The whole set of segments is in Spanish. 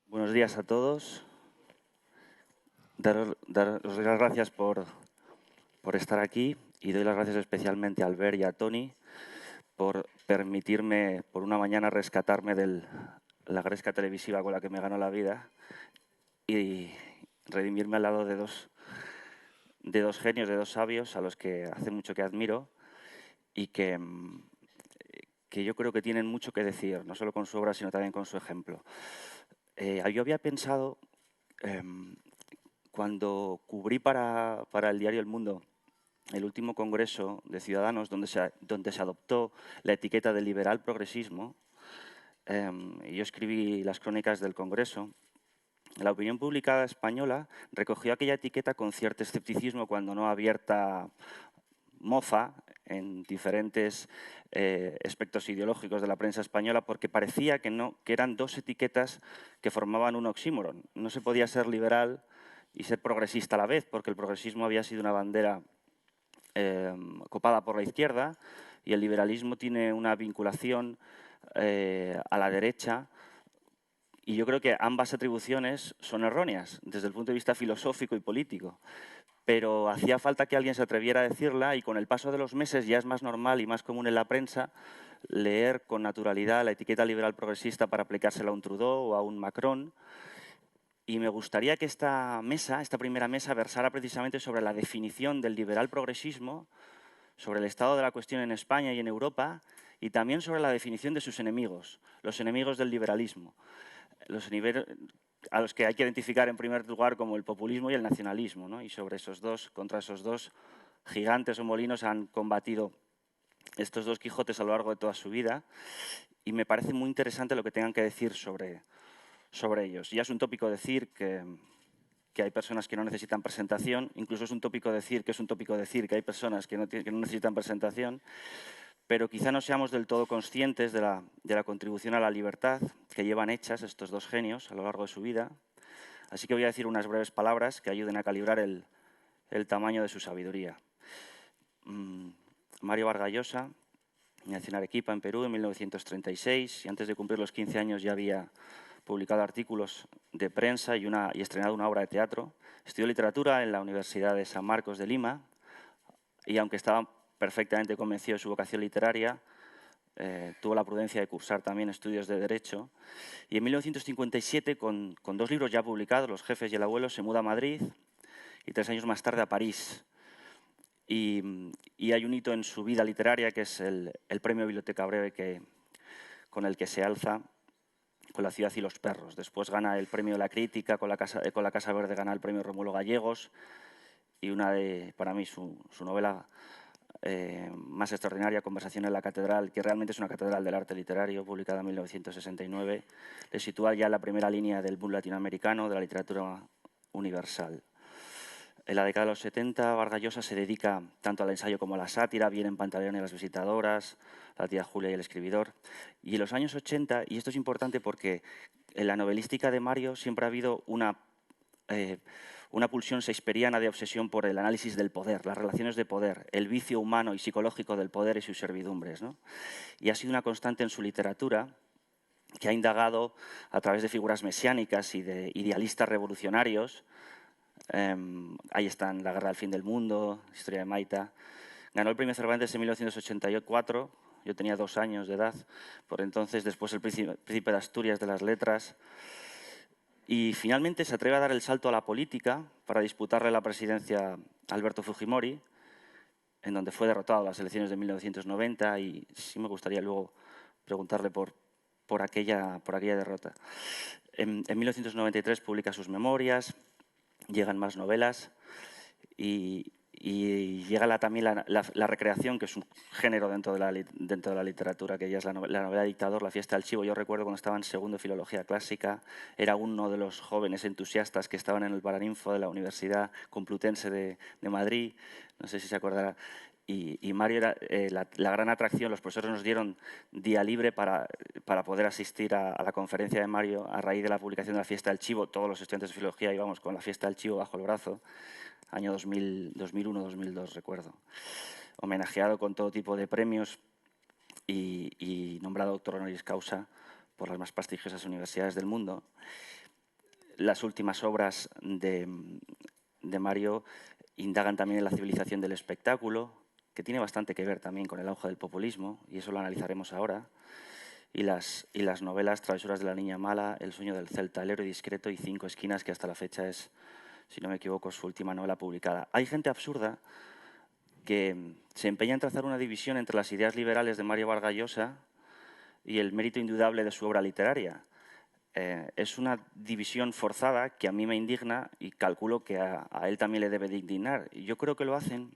Buenos días a todos. Daros las gracias por estar aquí y doy las gracias especialmente a Albert y a Tony por permitirme por una mañana rescatarme de la gresca televisiva con la que me ganó la vida y redimirme al lado de dos genios, de dos sabios a los que hace mucho que admiro y que yo creo que tienen mucho que decir, no solo con su obra, sino también con su ejemplo. Yo había pensado, cuando cubrí para el diario El Mundo el último congreso de Ciudadanos, donde se adoptó la etiqueta de liberal progresismo, y yo escribí las crónicas del congreso, la opinión pública española recogió aquella etiqueta con cierto escepticismo, cuando no abierta mofa en diferentes aspectos ideológicos de la prensa española, porque parecía que eran dos etiquetas que formaban un oxímoron. No se podía ser liberal y ser progresista a la vez, porque el progresismo había sido una bandera copada por la izquierda y el liberalismo tiene una vinculación a la derecha, y yo creo que ambas atribuciones son erróneas desde el punto de vista filosófico y político. Pero hacía falta que alguien se atreviera a decirla, y con el paso de los meses ya es más normal y más común en la prensa leer con naturalidad la etiqueta liberal progresista para aplicársela a un Trudeau o a un Macron. Y me gustaría que esta primera mesa, versara precisamente sobre la definición del liberal progresismo, sobre el estado de la cuestión en España y en Europa, y también sobre la definición de sus enemigos, los enemigos del liberalismo, a los que hay que identificar en primer lugar como el populismo y el nacionalismo, ¿no? Y contra esos dos gigantes o molinos han combatido estos dos Quijotes a lo largo de toda su vida, y me parece muy interesante lo que tengan que decir sobre ellos. Ya es un tópico decir que hay personas que no necesitan presentación, incluso es un tópico decir que hay personas que no necesitan presentación, pero quizá no seamos del todo conscientes de la contribución a la libertad que llevan hechas estos dos genios a lo largo de su vida. Así que voy a decir unas breves palabras que ayuden a calibrar el tamaño de su sabiduría. Mario Vargas Llosa nació en Arequipa, en Perú, en 1936, y antes de cumplir los 15 años ya había publicado artículos de prensa y estrenado una obra de teatro. Estudió literatura en la Universidad de San Marcos de Lima, y aunque estaba perfectamente convencido de su vocación literaria, tuvo la prudencia de cursar también estudios de Derecho. Y en 1957, con dos libros ya publicados, Los jefes y el abuelo, se muda a Madrid, y 3 años más tarde a París. Y hay un hito en su vida literaria, que es el premio Biblioteca Breve, con el que se alza con La ciudad y los perros. Después gana el premio de la crítica, con la Casa Verde gana el premio Rómulo Gallegos, y para mí, su novela más extraordinaria, Conversación en la catedral, que realmente es una catedral del arte literario, publicada en 1969, le sitúa ya en la primera línea del boom latinoamericano de la literatura universal. En la década de los 70, Vargas Llosa se dedica tanto al ensayo como a la sátira, bien en Pantaleón y Las visitadoras, La tía Julia y El escribidor. Y en los años 80, y esto es importante porque en la novelística de Mario siempre ha habido una pulsión shakespeariana de obsesión por el análisis del poder, las relaciones de poder, el vicio humano y psicológico del poder y sus servidumbres, ¿no? Y ha sido una constante en su literatura, que ha indagado a través de figuras mesiánicas y de idealistas revolucionarios. Ahí están La guerra del fin del mundo, Historia de Maita. Ganó el premio Cervantes en 1984, yo tenía 2 años de edad, por entonces, después el Príncipe de Asturias de las letras. Y finalmente se atreve a dar el salto a la política para disputarle la presidencia a Alberto Fujimori, en donde fue derrotado en las elecciones de 1990, y sí me gustaría luego preguntarle por aquella derrota. En 1993 publica sus memorias, llegan más novelas y llega también la recreación, que es un género dentro de la literatura, que ya es la novela Dictador, La fiesta del chivo. Yo recuerdo cuando estaba en segundo de Filología Clásica, era uno de los jóvenes entusiastas que estaban en el Paraninfo de la Universidad Complutense de Madrid, no sé si se acordará. Y Mario era la gran atracción. Los profesores nos dieron día libre para poder asistir a la conferencia de Mario a raíz de la publicación de La fiesta del chivo. Todos los estudiantes de filología íbamos con La fiesta del chivo bajo el brazo, año 2001-2002, recuerdo. Homenajeado con todo tipo de premios y nombrado doctor honoris causa por las más prestigiosas universidades del mundo. las últimas obras de Mario indagan también en la civilización del espectáculo, que tiene bastante que ver también con el auge del populismo, y eso lo analizaremos ahora. Y las novelas Travesuras de la niña mala, El sueño del celta, El héroe discreto y Cinco esquinas, que hasta la fecha es, si no me equivoco, su última novela publicada. Hay gente absurda que se empeña en trazar una división entre las ideas liberales de Mario Vargas Llosa y el mérito indudable de su obra literaria. Es una división forzada que a mí me indigna y calculo que a él también le debe de indignar. Y yo creo que lo hacen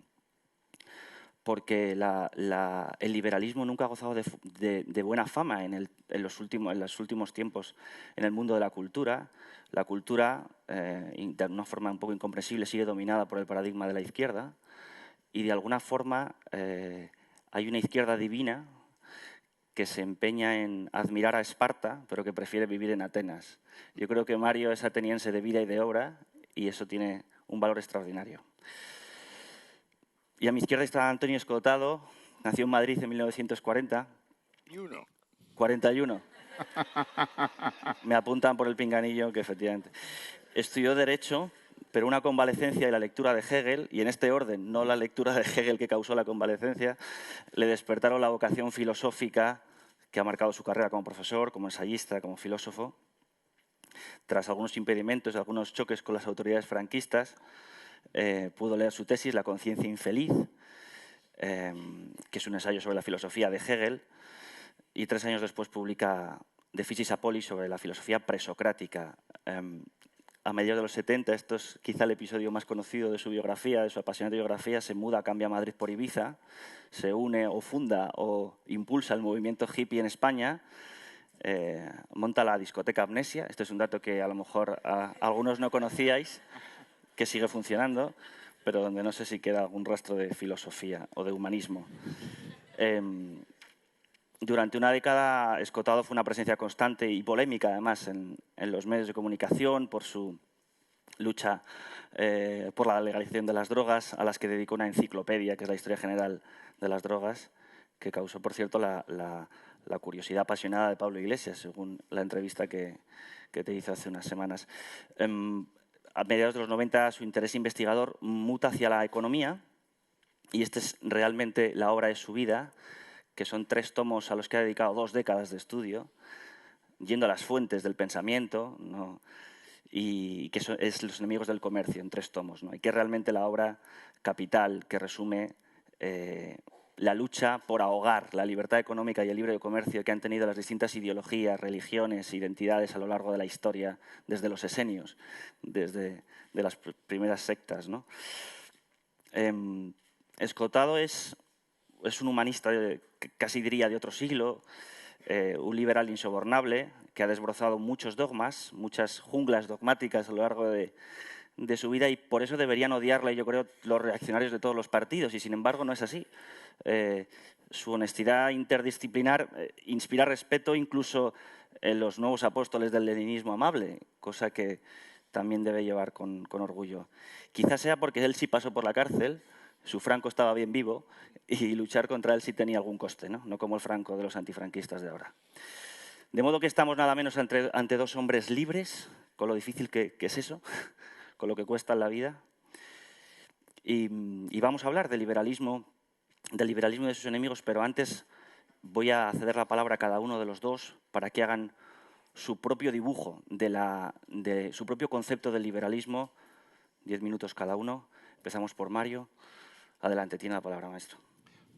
porque el liberalismo nunca ha gozado de buena fama en los últimos tiempos en el mundo de la cultura. La cultura, de una forma un poco incomprensible, sigue dominada por el paradigma de la izquierda y de alguna forma hay una izquierda divina que se empeña en admirar a Esparta, pero que prefiere vivir en Atenas. Yo creo que Mario es ateniense de vida y de obra y eso tiene un valor extraordinario. Y a mi izquierda está Antonio Escotado, nació en Madrid en 1940. 41. Me apuntan por el pinganillo que efectivamente. Estudió Derecho, pero una convalecencia y la lectura de Hegel, y en este orden, no la lectura de Hegel que causó la convalecencia, le despertaron la vocación filosófica que ha marcado su carrera como profesor, como ensayista, como filósofo. Tras algunos impedimentos y algunos choques con las autoridades franquistas, pudo leer su tesis, La conciencia infeliz, que es un ensayo sobre la filosofía de Hegel, y 3 años después publica De Physis a Polis sobre la filosofía presocrática. A mediados de los 70, esto es quizá el episodio más conocido de su biografía, de su apasionante biografía, se muda, cambia a Madrid por Ibiza, se une o funda o impulsa el movimiento hippie en España, monta la discoteca Amnesia, este es un dato que a lo mejor algunos no conocíais, que sigue funcionando, pero donde no sé si queda algún rastro de filosofía o de humanismo. Durante una década, Escotado fue una presencia constante y polémica, además, en los medios de comunicación por su lucha por la legalización de las drogas, a las que dedicó una enciclopedia, que es la Historia General de las Drogas, que causó, por cierto, la curiosidad apasionada de Pablo Iglesias, según la entrevista que te hizo hace unas semanas. A mediados de los 90, su interés investigador muta hacia la economía, y esta es realmente la obra de su vida, que son 3 tomos a los que ha dedicado 2 décadas de estudio, yendo a las fuentes del pensamiento, ¿no? Y que es Los enemigos del comercio, en 3 tomos, ¿no? Y que es realmente la obra capital que resume la lucha por ahogar la libertad económica y el libre comercio que han tenido las distintas ideologías, religiones, identidades a lo largo de la historia, desde los esenios, desde las primeras sectas, ¿no? Escotado es un humanista, casi diría, de otro siglo, un liberal insobornable que ha desbrozado muchos dogmas, muchas junglas dogmáticas a lo largo de su vida, y por eso deberían odiarle, yo creo, los reaccionarios de todos los partidos, y sin embargo no es así. Su honestidad interdisciplinar inspira respeto incluso en los nuevos apóstoles del leninismo amable, cosa que también debe llevar con orgullo. Quizás sea porque él sí pasó por la cárcel, su Franco estaba bien vivo y luchar contra él sí tenía algún coste, ¿no? No como el Franco de los antifranquistas de ahora. De modo que estamos nada menos ante 2 hombres libres, con lo difícil que es eso, con lo que cuesta en la vida. Y vamos a hablar del liberalismo y de sus enemigos, pero antes voy a ceder la palabra a cada uno de los dos para que hagan su propio dibujo de su propio concepto del liberalismo. 10 minutos cada uno. Empezamos por Mario. Adelante, tiene la palabra, maestro.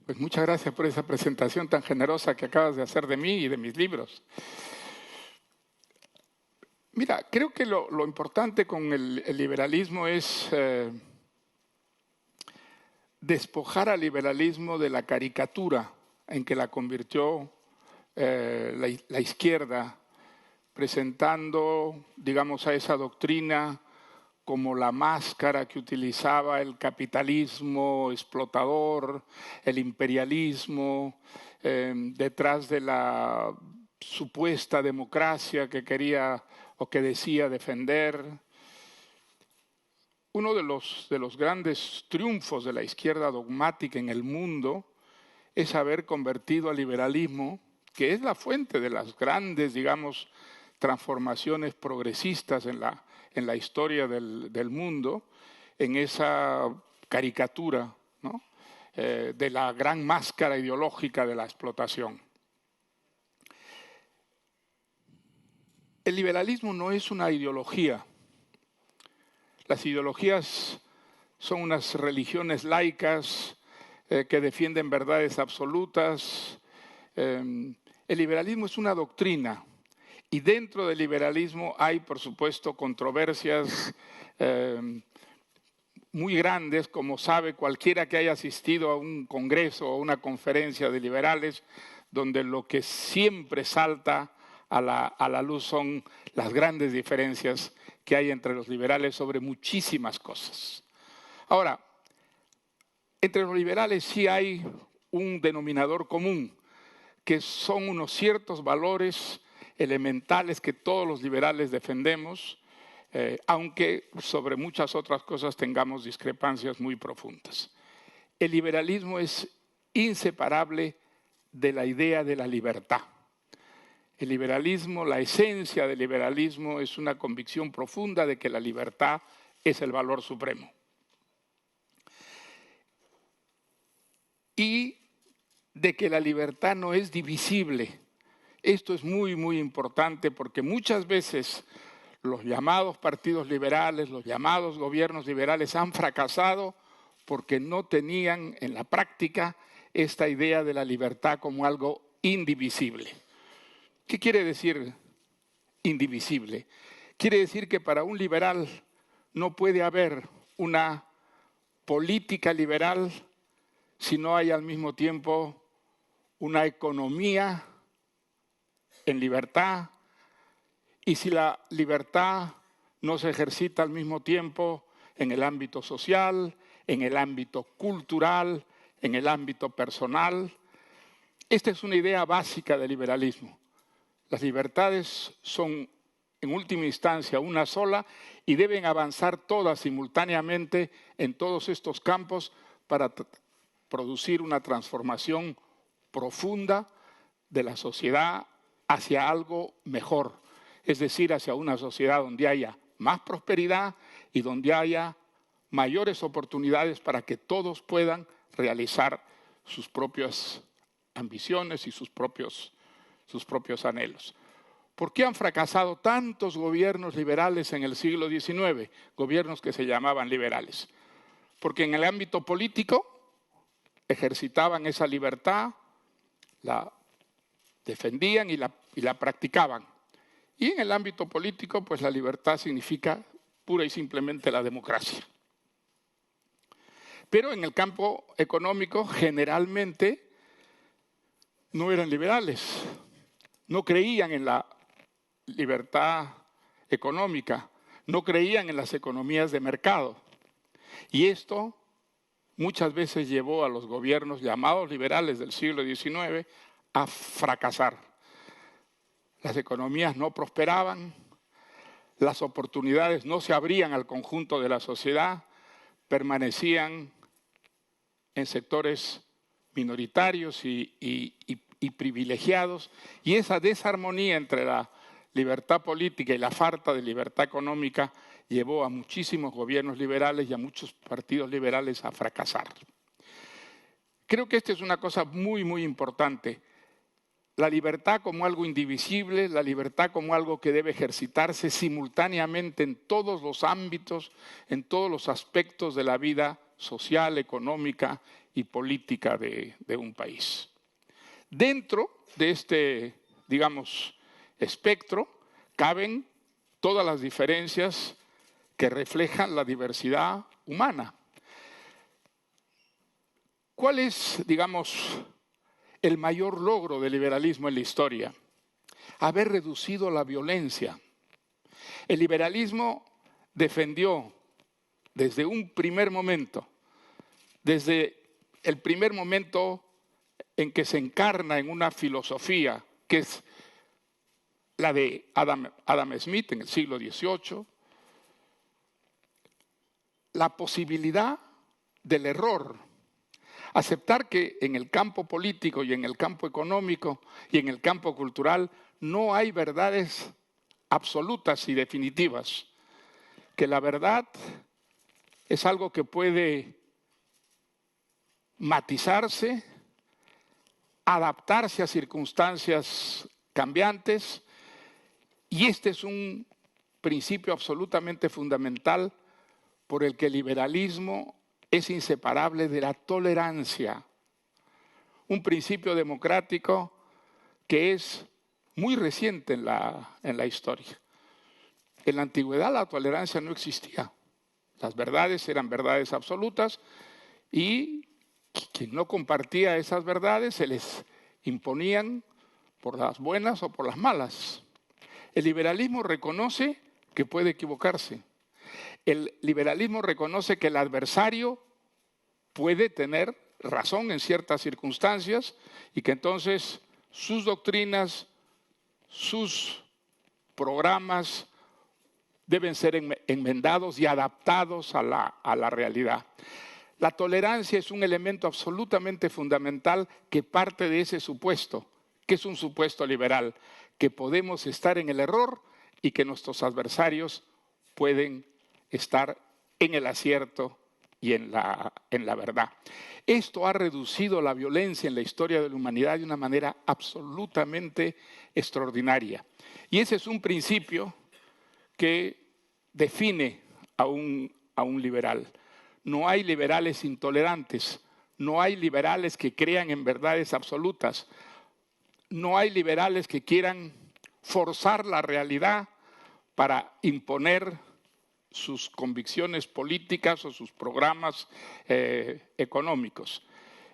Pues muchas gracias por esa presentación tan generosa que acabas de hacer de mí y de mis libros. Mira, creo que lo importante con el liberalismo es despojar al liberalismo de la caricatura en que la convirtió la izquierda, presentando, digamos, a esa doctrina como la máscara que utilizaba el capitalismo explotador, el imperialismo, detrás de la supuesta democracia que quería o que decía defender. Uno de los grandes triunfos de la izquierda dogmática en el mundo es haber convertido al liberalismo, que es la fuente de las grandes, digamos, transformaciones progresistas en en la historia del mundo, en esa caricatura, ¿no?, de la gran máscara ideológica de la explotación. El liberalismo no es una ideología. Las ideologías son unas religiones laicas que defienden verdades absolutas. El liberalismo es una doctrina y dentro del liberalismo hay, por supuesto, controversias muy grandes, como sabe cualquiera que haya asistido a un congreso o una conferencia de liberales, donde lo que siempre salta a la luz son las grandes diferencias que hay entre los liberales sobre muchísimas cosas. Ahora, entre los liberales sí hay un denominador común, que son unos ciertos valores elementales que todos los liberales defendemos, aunque sobre muchas otras cosas tengamos discrepancias muy profundas. El liberalismo es inseparable de la idea de la libertad. El liberalismo, la esencia del liberalismo es una convicción profunda de que la libertad es el valor supremo. Y de que la libertad no es divisible. Esto es muy, muy importante porque muchas veces los llamados partidos liberales, los llamados gobiernos liberales han fracasado porque no tenían en la práctica esta idea de la libertad como algo indivisible. ¿Qué quiere decir indivisible? Quiere decir que para un liberal no puede haber una política liberal si no hay al mismo tiempo una economía en libertad, y si la libertad no se ejercita al mismo tiempo en el ámbito social, en el ámbito cultural, en el ámbito personal. Esta es una idea básica del liberalismo. Las libertades son, en última instancia, una sola y deben avanzar todas simultáneamente en todos estos campos para producir una transformación profunda de la sociedad hacia algo mejor, es decir, hacia una sociedad donde haya más prosperidad y donde haya mayores oportunidades para que todos puedan realizar sus propias ambiciones y sus propios anhelos. ¿Por qué han fracasado tantos gobiernos liberales en el siglo XIX? Gobiernos que se llamaban liberales. Porque en el ámbito político ejercitaban esa libertad, la defendían y la practicaban. Y en el ámbito político, pues la libertad significa pura y simplemente la democracia. Pero en el campo económico, generalmente, no eran liberales. No creían en la libertad económica, no creían en las economías de mercado. Y esto muchas veces llevó a los gobiernos llamados liberales del siglo XIX a fracasar. Las economías no prosperaban, las oportunidades no se abrían al conjunto de la sociedad, permanecían en sectores minoritarios y privilegiados, y esa desarmonía entre la libertad política y la falta de libertad económica llevó a muchísimos gobiernos liberales y a muchos partidos liberales a fracasar. Creo que esta es una cosa muy, muy importante. La libertad como algo indivisible, la libertad como algo que debe ejercitarse simultáneamente en todos los ámbitos, en todos los aspectos de la vida social, económica y política de un país. Dentro de este, digamos, espectro caben todas las diferencias que reflejan la diversidad humana. ¿Cuál es, digamos, el mayor logro del liberalismo en la historia? Haber reducido la violencia. El liberalismo defendió desde un primer momento, desde el primer momento en que se encarna en una filosofía que es la de Adam Smith en el siglo XVIII, la posibilidad del error. Aceptar que en el campo político y en el campo económico y en el campo cultural no hay verdades absolutas y definitivas. que la verdad es algo que puede matizarse, adaptarse a circunstancias cambiantes, y este es un principio absolutamente fundamental por el que el liberalismo es inseparable de la tolerancia, un principio democrático que es muy reciente en la historia. En la antigüedad la tolerancia no existía. Las verdades eran verdades absolutas y quien no compartía esas verdades se les imponían por las buenas o por las malas. El liberalismo reconoce que puede equivocarse. El liberalismo reconoce que el adversario puede tener razón en ciertas circunstancias y que entonces sus doctrinas, sus programas deben ser enmendados y adaptados a la realidad. La tolerancia es un elemento absolutamente fundamental que parte de ese supuesto, que es un supuesto liberal, que podemos estar en el error y que nuestros adversarios pueden estar en el acierto y en la verdad. Esto ha reducido la violencia en la historia de la humanidad de una manera absolutamente extraordinaria. Y ese es un principio que define a un liberal. No hay liberales intolerantes, no hay liberales que crean en verdades absolutas, no hay liberales que quieran forzar la realidad para imponer sus convicciones políticas o sus programas económicos.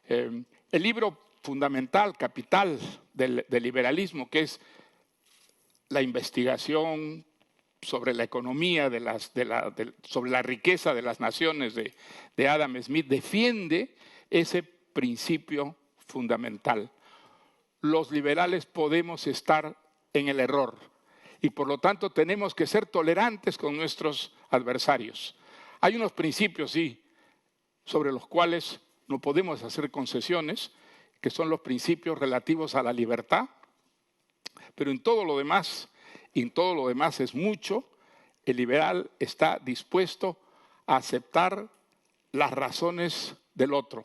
El libro fundamental, capital del liberalismo, que es la investigación sobre la economía, sobre la riqueza de las naciones de Adam Smith, defiende ese principio fundamental. Los liberales podemos estar en el error y por lo tanto tenemos que ser tolerantes con nuestros adversarios. Hay unos principios, sí, sobre los cuales no podemos hacer concesiones, que son los principios relativos a la libertad, pero en todo lo demás es mucho. El liberal está dispuesto a aceptar las razones del otro.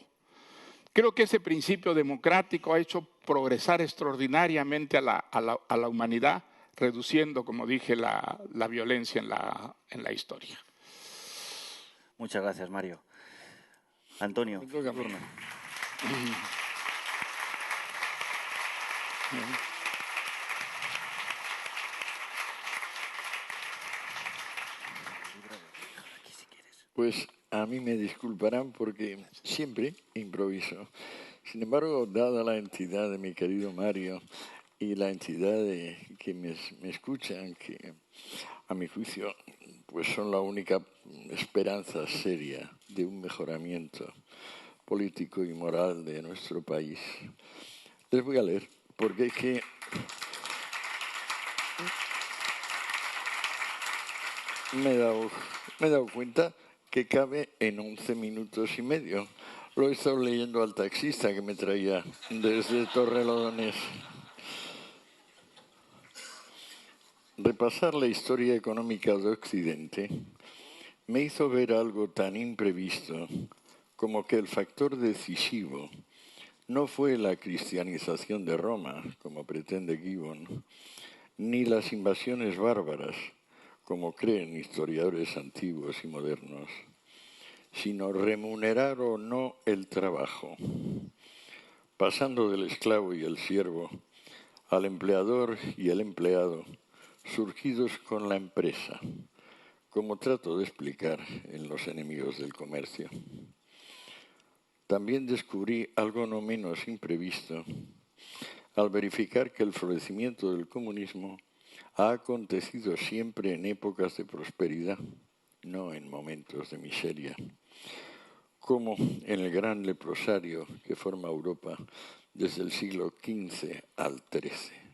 Creo que ese principio democrático ha hecho progresar extraordinariamente a la humanidad, reduciendo, como dije, la violencia en la historia. Muchas gracias, Mario. Antonio, tu turno. Pues a mí me disculparán porque siempre improviso. Sin embargo, dada la entidad de mi querido Mario y la entidad de que me escuchan, que a mi juicio pues son la única esperanza seria de un mejoramiento político y moral de nuestro país, les voy a leer, porque es que me he dado cuenta que cabe en 11 minutos y medio. Lo he estado leyendo al taxista que me traía desde Torrelodones. Repasar la historia económica de Occidente me hizo ver algo tan imprevisto como que el factor decisivo no fue la cristianización de Roma, como pretende Gibbon, ni las invasiones bárbaras, como creen historiadores antiguos y modernos, sino remunerar o no el trabajo, pasando del esclavo y el siervo al empleador y el empleado, surgidos con la empresa, como trato de explicar en Los enemigos del comercio. También descubrí algo no menos imprevisto al verificar que el florecimiento del comunismo ha acontecido siempre en épocas de prosperidad, no en momentos de miseria, como en el gran leprosario que forma Europa desde el siglo XV al XIII.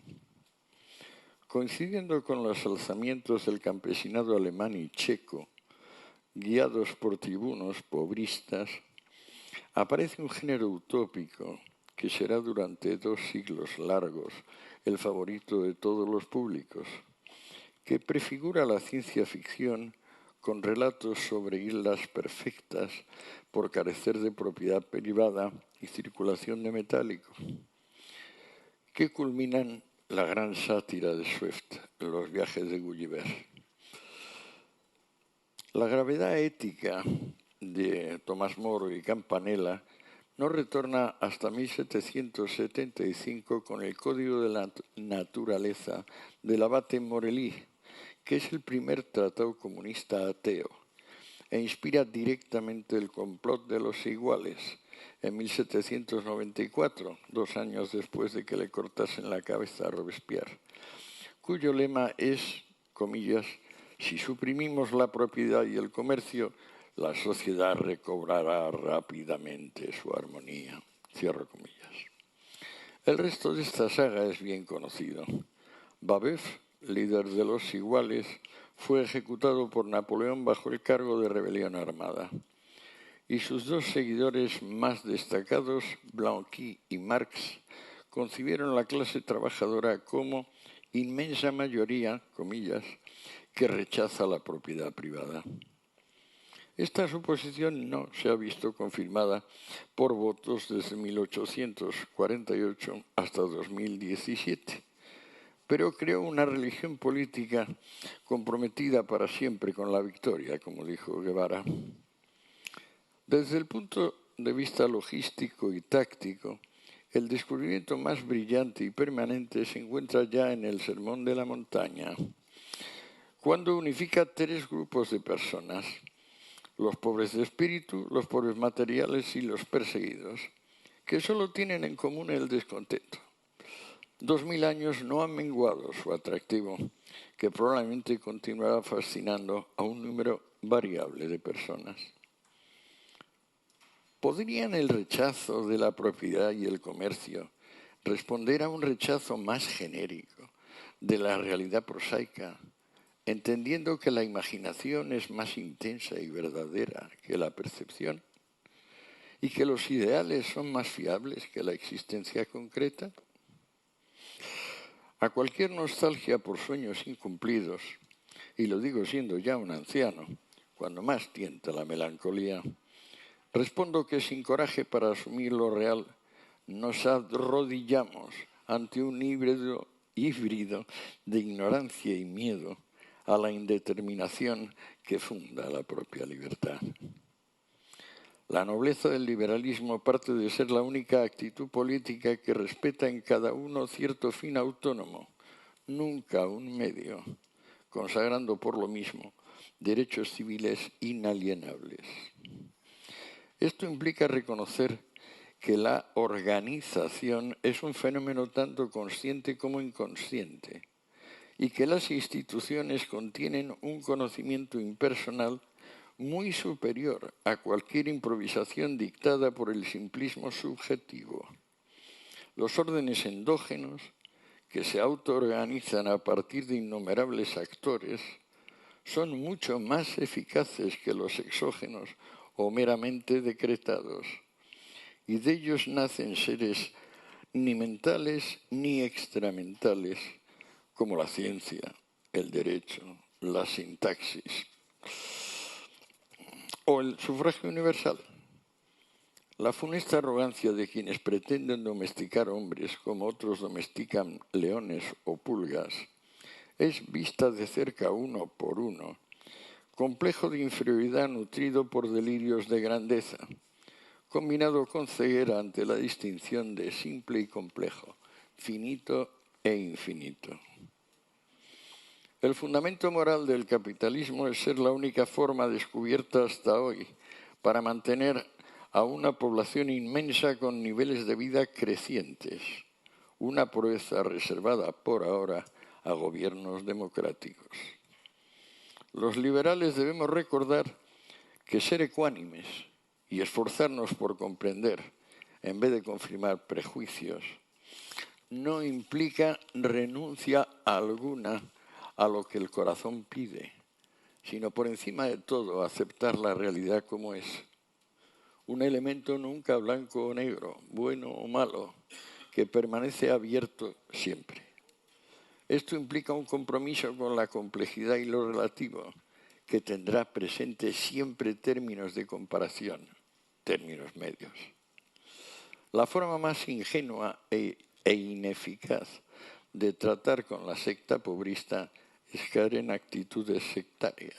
Coincidiendo con los alzamientos del campesinado alemán y checo, guiados por tribunos pobristas, aparece un género utópico que será durante 2 siglos largos el favorito de todos los públicos, que prefigura la ciencia ficción con relatos sobre islas perfectas por carecer de propiedad privada y circulación de metálicos, que culminan la gran sátira de Swift, Los viajes de Gulliver. La gravedad ética de Tomás Moro y Campanella no retorna hasta 1775 con el Código de la Naturaleza del abate Morelly, que es el primer tratado comunista ateo, e inspira directamente el complot de los iguales en 1794, 2 años después de que le cortasen la cabeza a Robespierre, cuyo lema es, comillas, si suprimimos la propiedad y el comercio, la sociedad recobrará rápidamente su armonía. Cierro comillas. El resto de esta saga es bien conocido. Babeuf, líder de los iguales, fue ejecutado por Napoleón bajo el cargo de rebelión armada. Y sus dos seguidores más destacados, Blanqui y Marx, concibieron la clase trabajadora como inmensa mayoría, comillas, que rechaza la propiedad privada. Esta suposición no se ha visto confirmada por votos desde 1848 hasta 2017, pero creó una religión política comprometida para siempre con la victoria, como dijo Guevara. Desde el punto de vista logístico y táctico, el descubrimiento más brillante y permanente se encuentra ya en el Sermón de la Montaña, cuando unifica 3 grupos de personas: los pobres de espíritu, los pobres materiales y los perseguidos, que solo tienen en común el descontento. 2000 años no han menguado su atractivo, que probablemente continuará fascinando a un número variable de personas. ¿Podrían el rechazo de la propiedad y el comercio responder a un rechazo más genérico de la realidad prosaica, entendiendo que la imaginación es más intensa y verdadera que la percepción y que los ideales son más fiables que la existencia concreta? A cualquier nostalgia por sueños incumplidos, y lo digo siendo ya un anciano, cuando más tienta la melancolía, respondo que sin coraje para asumir lo real, nos arrodillamos ante un híbrido de ignorancia y miedo a la indeterminación que funda la propia libertad. La nobleza del liberalismo parte de ser la única actitud política que respeta en cada uno cierto fin autónomo, nunca un medio, consagrando por lo mismo derechos civiles inalienables. Esto implica reconocer que la organización es un fenómeno tanto consciente como inconsciente y que las instituciones contienen un conocimiento impersonal muy superior a cualquier improvisación dictada por el simplismo subjetivo. Los órdenes endógenos, que se autoorganizan a partir de innumerables actores, son mucho más eficaces que los exógenos o meramente decretados, y de ellos nacen seres ni mentales ni extramentales, como la ciencia, el derecho, la sintaxis o el sufragio universal. La funesta arrogancia de quienes pretenden domesticar hombres como otros domestican leones o pulgas es vista de cerca uno por uno, complejo de inferioridad nutrido por delirios de grandeza, combinado con ceguera ante la distinción de simple y complejo, finito e infinito. El fundamento moral del capitalismo es ser la única forma descubierta hasta hoy para mantener a una población inmensa con niveles de vida crecientes, una proeza reservada por ahora a gobiernos democráticos. Los liberales debemos recordar que ser ecuánimes y esforzarnos por comprender, en vez de confirmar prejuicios, no implica renuncia alguna a lo que el corazón pide, sino por encima de todo aceptar la realidad como es. Un elemento nunca blanco o negro, bueno o malo, que permanece abierto siempre. Esto implica un compromiso con la complejidad y lo relativo, que tendrá presente siempre términos de comparación, términos medios. La forma más ingenua e ineficaz de tratar con la secta pobrista es caer en actitudes sectarias,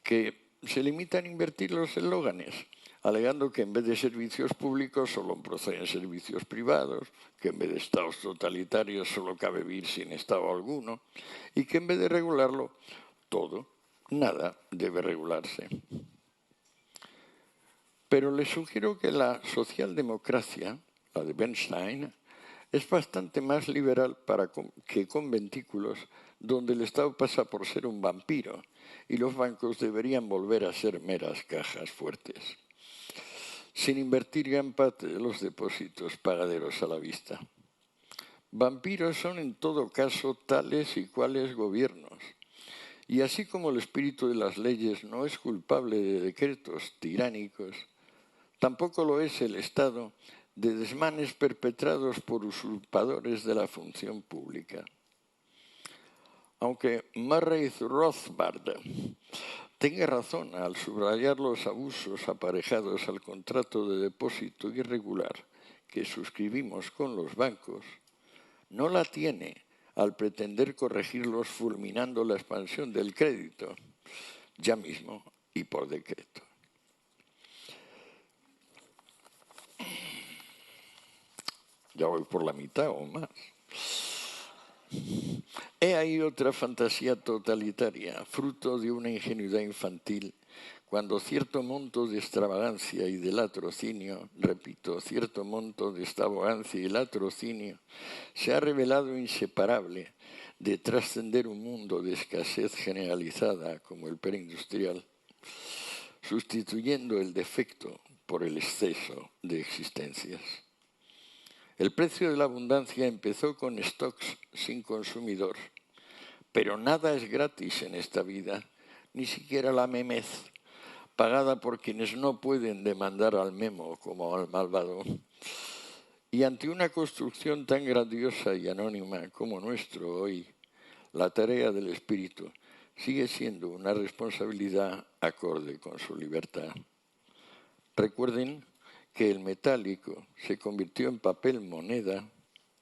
que se limitan a invertir los eslóganes, alegando que en vez de servicios públicos solo proceden servicios privados, que en vez de estados totalitarios solo cabe vivir sin estado alguno, y que en vez de regularlo todo, nada debe regularse. Pero les sugiero que la socialdemocracia, la de Bernstein, es bastante más liberal que conventículos donde el Estado pasa por ser un vampiro y los bancos deberían volver a ser meras cajas fuertes, sin invertir gran parte de los depósitos pagaderos a la vista. Vampiros son en todo caso tales y cuales gobiernos. Y así como el espíritu de las leyes no es culpable de decretos tiránicos, tampoco lo es el Estado de desmanes perpetrados por usurpadores de la función pública. Aunque Murray Rothbard tenga razón al subrayar los abusos aparejados al contrato de depósito irregular que suscribimos con los bancos, no la tiene al pretender corregirlos fulminando la expansión del crédito, ya mismo y por decreto. Ya voy por la mitad o más. He ahí otra fantasía totalitaria, fruto de una ingenuidad infantil, cuando cierto monto de extravagancia y de latrocinio, repito, cierto monto de extravagancia y latrocinio, se ha revelado inseparable de trascender un mundo de escasez generalizada como el preindustrial, sustituyendo el defecto por el exceso de existencias. El precio de la abundancia empezó con stocks sin consumidor, pero nada es gratis en esta vida, ni siquiera la memez, pagada por quienes no pueden demandar al memo como al malvado. Y ante una construcción tan grandiosa y anónima como nuestro hoy, la tarea del espíritu sigue siendo una responsabilidad acorde con su libertad. Recuerden que el metálico se convirtió en papel moneda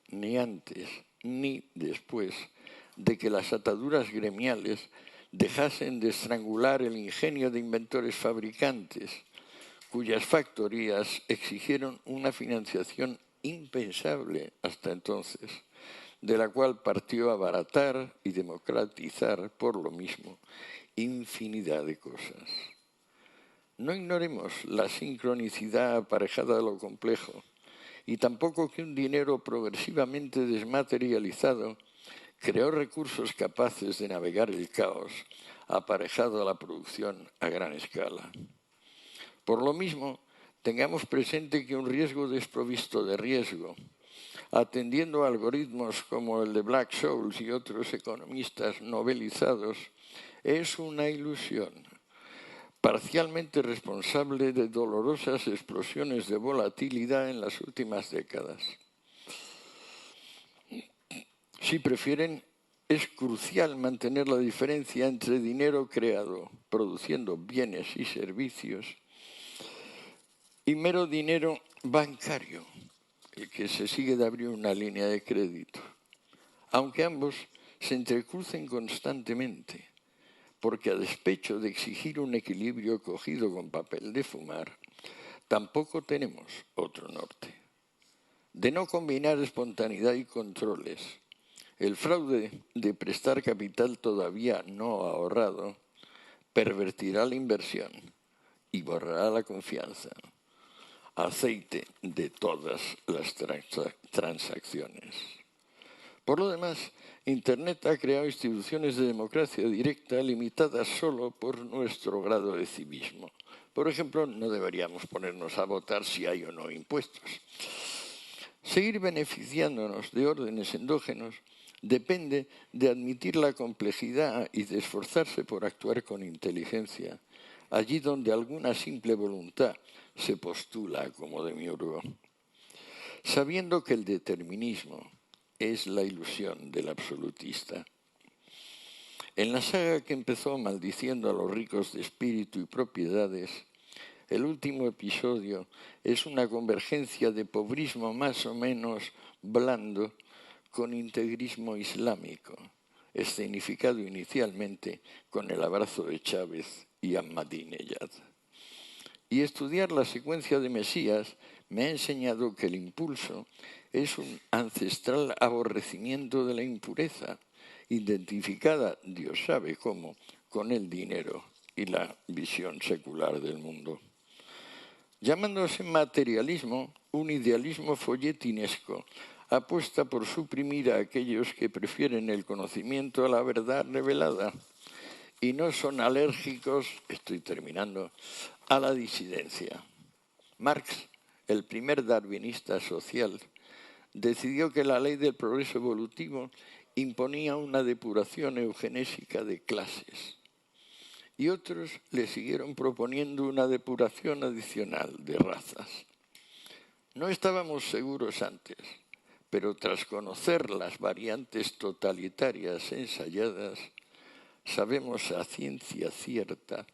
ni antes ni después de que las ataduras gremiales dejasen de estrangular el ingenio de inventores fabricantes, cuyas factorías exigieron una financiación impensable hasta entonces, de la cual partió a abaratar y democratizar por lo mismo infinidad de cosas. No ignoremos la sincronicidad aparejada de lo complejo y tampoco que un dinero progresivamente desmaterializado creó recursos capaces de navegar el caos aparejado a la producción a gran escala. Por lo mismo, tengamos presente que un riesgo desprovisto de riesgo, atendiendo a algoritmos como el de Black-Scholes y otros economistas novelizados, es una ilusión, parcialmente responsable de dolorosas explosiones de volatilidad en las últimas décadas. Si prefieren, es crucial mantener la diferencia entre dinero creado produciendo bienes y servicios y mero dinero bancario, el que se sigue de abrir una línea de crédito, aunque ambos se entrecrucen constantemente, porque a despecho de exigir un equilibrio cogido con papel de fumar, tampoco tenemos otro norte. De no combinar espontaneidad y controles, el fraude de prestar capital todavía no ahorrado pervertirá la inversión y borrará la confianza, aceite de todas las transacciones. Por lo demás, Internet ha creado instituciones de democracia directa limitadas solo por nuestro grado de civismo. Por ejemplo, no deberíamos ponernos a votar si hay o no impuestos. Seguir beneficiándonos de órdenes endógenos depende de admitir la complejidad y de esforzarse por actuar con inteligencia, allí donde alguna simple voluntad se postula como demiurgo, sabiendo que el determinismo es la ilusión del absolutista. En la saga que empezó maldiciendo a los ricos de espíritu y propiedades, el último episodio es una convergencia de pobrismo más o menos blando con integrismo islámico, escenificado inicialmente con el abrazo de Chávez y Ahmadinejad. Y estudiar la secuencia de Mesías me ha enseñado que el impulso es un ancestral aborrecimiento de la impureza, identificada, Dios sabe cómo, con el dinero y la visión secular del mundo. Llamándose materialismo, un idealismo folletinesco apuesta por suprimir a aquellos que prefieren el conocimiento a la verdad revelada y no son alérgicos, estoy terminando, a la disidencia. Marx, el primer darwinista social, decidió que la ley del progreso evolutivo imponía una depuración eugenésica de clases. Y otros le siguieron proponiendo una depuración adicional de razas. No estábamos seguros antes, pero tras conocer las variantes totalitarias ensayadas, sabemos a ciencia cierta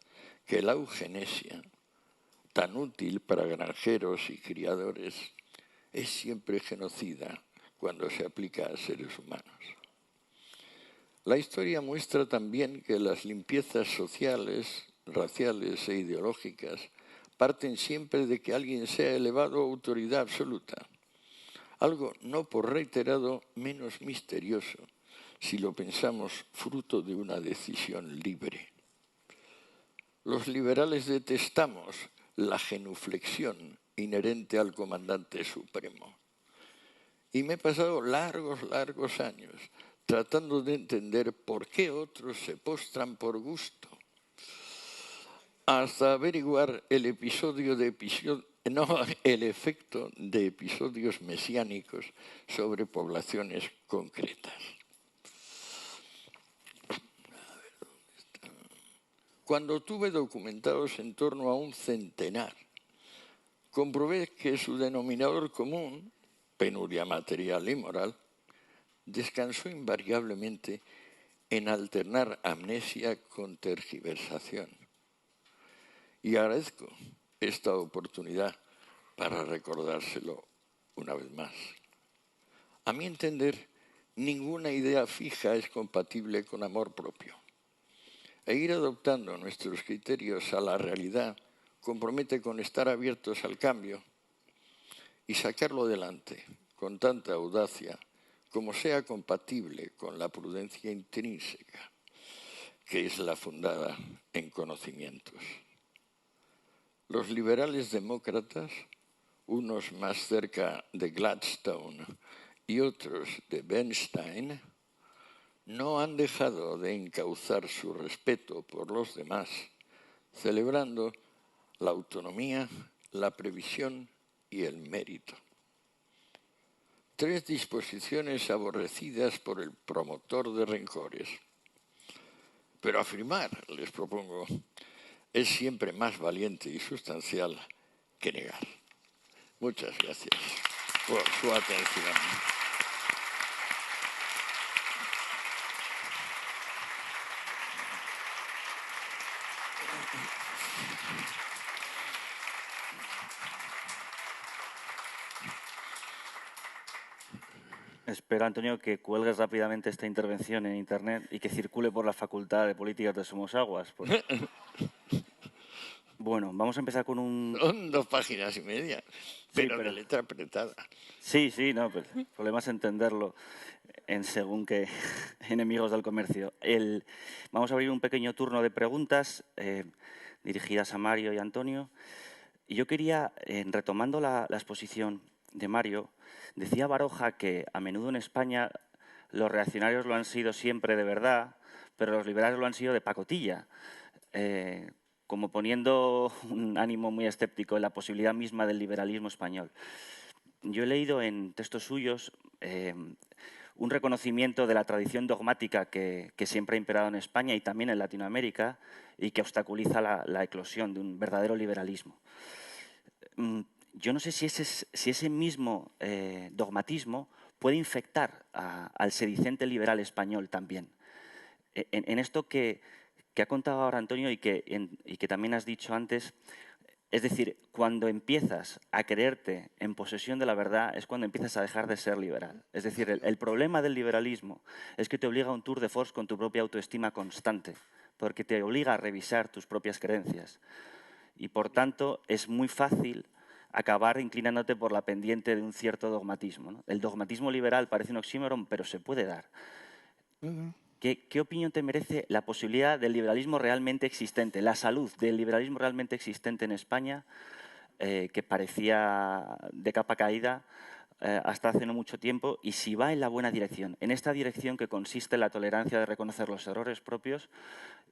que la eugenesia, tan útil para granjeros y criadores, es siempre genocida cuando se aplica a seres humanos. La historia muestra también que las limpiezas sociales, raciales e ideológicas parten siempre de que alguien sea elevado a autoridad absoluta, algo no por reiterado menos misterioso si lo pensamos fruto de una decisión libre. Los liberales detestamos la genuflexión inherente al comandante supremo. Y me he pasado largos años tratando de entender por qué otros se postran por gusto, hasta averiguar el efecto de episodios mesiánicos sobre poblaciones concretas. Cuando tuve documentados en torno a un centenar, comprobé que su denominador común, penuria material y moral, descansó invariablemente en alternar amnesia con tergiversación. Y agradezco esta oportunidad para recordárselo una vez más. A mi entender, ninguna idea fija es compatible con amor propio. E ir adoptando nuestros criterios a la realidad compromete con estar abiertos al cambio y sacarlo adelante con tanta audacia como sea compatible con la prudencia intrínseca, que es la fundada en conocimientos. Los liberales demócratas, unos más cerca de Gladstone y otros de Bernstein, no han dejado de encauzar su respeto por los demás, celebrando la autonomía, la previsión y el mérito. Tres disposiciones aborrecidas por el promotor de rencores. Pero afirmar, les propongo, es siempre más valiente y sustancial que negar. Muchas gracias por su atención. Espero, Antonio, que cuelgues rápidamente esta intervención en Internet y que circule por la Facultad de Políticas de Somosaguas. Pues. Bueno, vamos a empezar con un... Son 2 páginas y media, pero de letra apretada. Sí, no, pero el problema es entenderlo en según qué enemigos del comercio. Vamos a abrir un pequeño turno de preguntas dirigidas a Mario y Antonio. Y yo quería, retomando la exposición de Mario, decía Baroja que a menudo en España los reaccionarios lo han sido siempre de verdad, pero los liberales lo han sido de pacotilla, como poniendo un ánimo muy escéptico en la posibilidad misma del liberalismo español. Yo he leído en textos suyos un reconocimiento de la tradición dogmática que siempre ha imperado en España y también en Latinoamérica y que obstaculiza la eclosión de un verdadero liberalismo. Yo no sé si ese mismo dogmatismo puede infectar al sedicente liberal español también. en esto que ha contado ahora Antonio y que también has dicho antes, es decir, cuando empiezas a creerte en posesión de la verdad es cuando empiezas a dejar de ser liberal. Es decir, el problema del liberalismo es que te obliga a un tour de force con tu propia autoestima constante, porque te obliga a revisar tus propias creencias. Y por tanto es muy fácil acabar inclinándote por la pendiente de un cierto dogmatismo, ¿no? El dogmatismo liberal parece un oxímoron, pero se puede dar. ¿Qué opinión te merece la posibilidad del liberalismo realmente existente, la salud del liberalismo realmente existente en España, que parecía de capa caída hasta hace no mucho tiempo, y si va en la buena dirección, en esta dirección que consiste en la tolerancia de reconocer los errores propios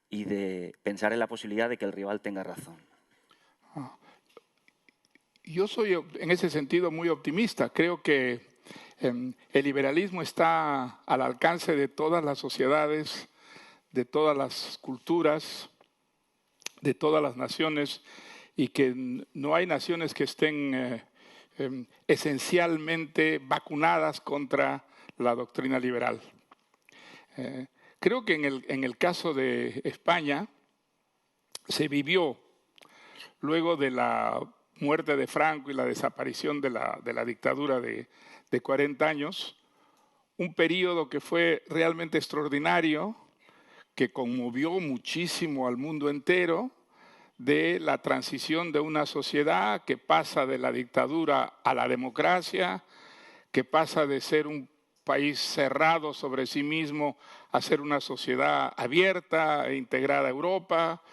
y de pensar en la posibilidad de que el rival tenga razón? Yo soy en ese sentido muy optimista. Creo que el liberalismo está al alcance de todas las sociedades, de todas las culturas, de todas las naciones, y que no hay naciones que estén esencialmente vacunadas contra la doctrina liberal. Creo que en el caso de España se vivió, luego de la muerte de Franco y la desaparición de la dictadura de 40 años, un periodo que fue realmente extraordinario, que conmovió muchísimo al mundo entero, de la transición de una sociedad que pasa de la dictadura a la democracia, que pasa de ser un país cerrado sobre sí mismo a ser una sociedad abierta e integrada a Europa,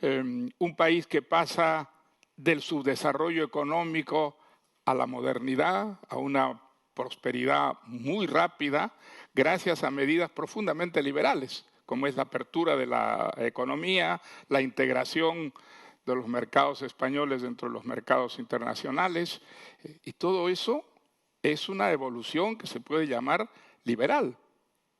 un país que pasa del subdesarrollo económico a la modernidad, a una prosperidad muy rápida, gracias a medidas profundamente liberales, como es la apertura de la economía, la integración de los mercados españoles dentro de los mercados internacionales, y todo eso es una evolución que se puede llamar liberal,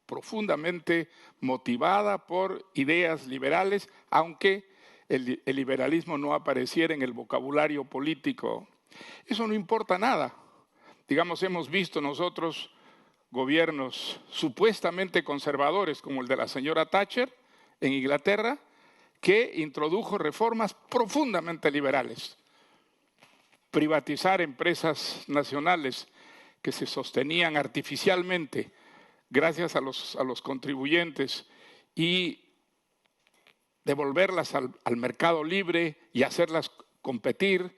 profundamente motivada por ideas liberales, aunque el liberalismo no apareciera en el vocabulario político. Eso no importa nada. Digamos, hemos visto nosotros gobiernos supuestamente conservadores, como el de la señora Thatcher en Inglaterra, que introdujo reformas profundamente liberales. Privatizar empresas nacionales que se sostenían artificialmente gracias a los contribuyentes y devolverlas al mercado libre y hacerlas competir,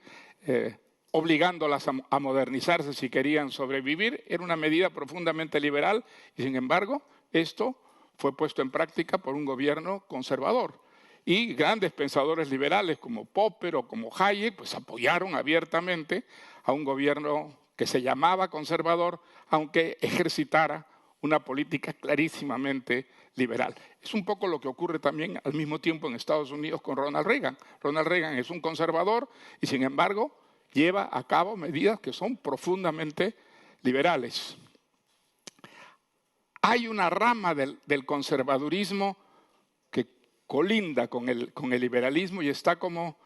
obligándolas a modernizarse si querían sobrevivir, era una medida profundamente liberal y, sin embargo, esto fue puesto en práctica por un gobierno conservador. Y grandes pensadores liberales como Popper o como Hayek pues apoyaron abiertamente a un gobierno que se llamaba conservador, aunque ejercitara una política clarísimamente liberal. Es un poco lo que ocurre también al mismo tiempo en Estados Unidos con Ronald Reagan. Ronald Reagan es un conservador y, sin embargo, lleva a cabo medidas que son profundamente liberales. Hay una rama del conservadurismo que colinda con el liberalismo y está como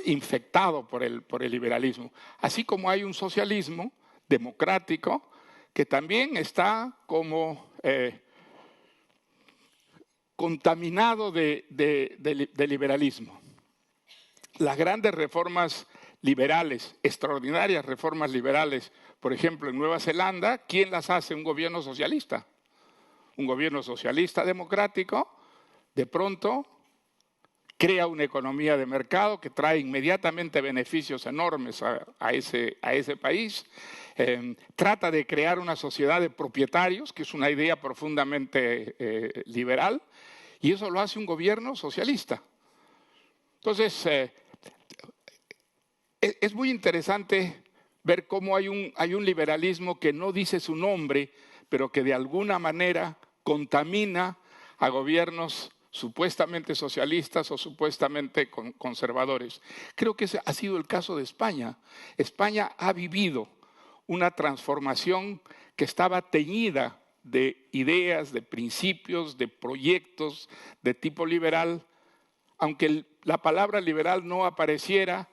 infectado por el liberalismo. Así como hay un socialismo democrático que también está como contaminado de liberalismo. Las grandes reformas liberales, extraordinarias reformas liberales, por ejemplo, en Nueva Zelanda, ¿quién las hace? Un gobierno socialista. Un gobierno socialista democrático, de pronto, crea una economía de mercado que trae inmediatamente beneficios enormes a ese país. Trata de crear una sociedad de propietarios, que es una idea profundamente liberal, y eso lo hace un gobierno socialista. Entonces, es muy interesante ver cómo hay un liberalismo que no dice su nombre, pero que de alguna manera contamina a gobiernos supuestamente socialistas o supuestamente conservadores. Creo que ese ha sido el caso de España. España ha vivido una transformación que estaba teñida de ideas, de principios, de proyectos de tipo liberal, aunque la palabra liberal no apareciera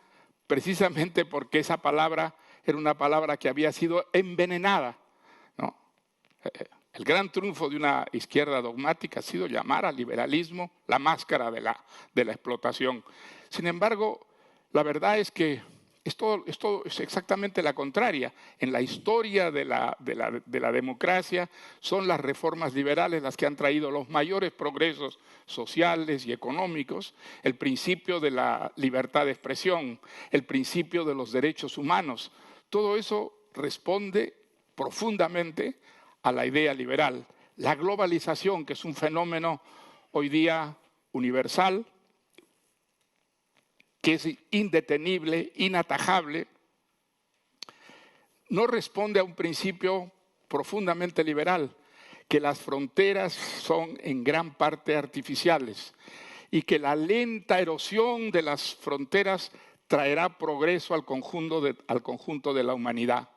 precisamente porque esa palabra era una palabra que había sido envenenada, ¿no? El gran triunfo de una izquierda dogmática ha sido llamar al liberalismo la máscara de la explotación. Sin embargo, la verdad es que esto es exactamente la contraria. En la historia de la democracia son las reformas liberales las que han traído los mayores progresos sociales y económicos, el principio de la libertad de expresión, el principio de los derechos humanos. Todo eso responde profundamente a la idea liberal. La globalización, que es un fenómeno hoy día universal, que es indetenible, inatajable, no responde a un principio profundamente liberal, que las fronteras son en gran parte artificiales y que la lenta erosión de las fronteras traerá progreso al conjunto de la humanidad.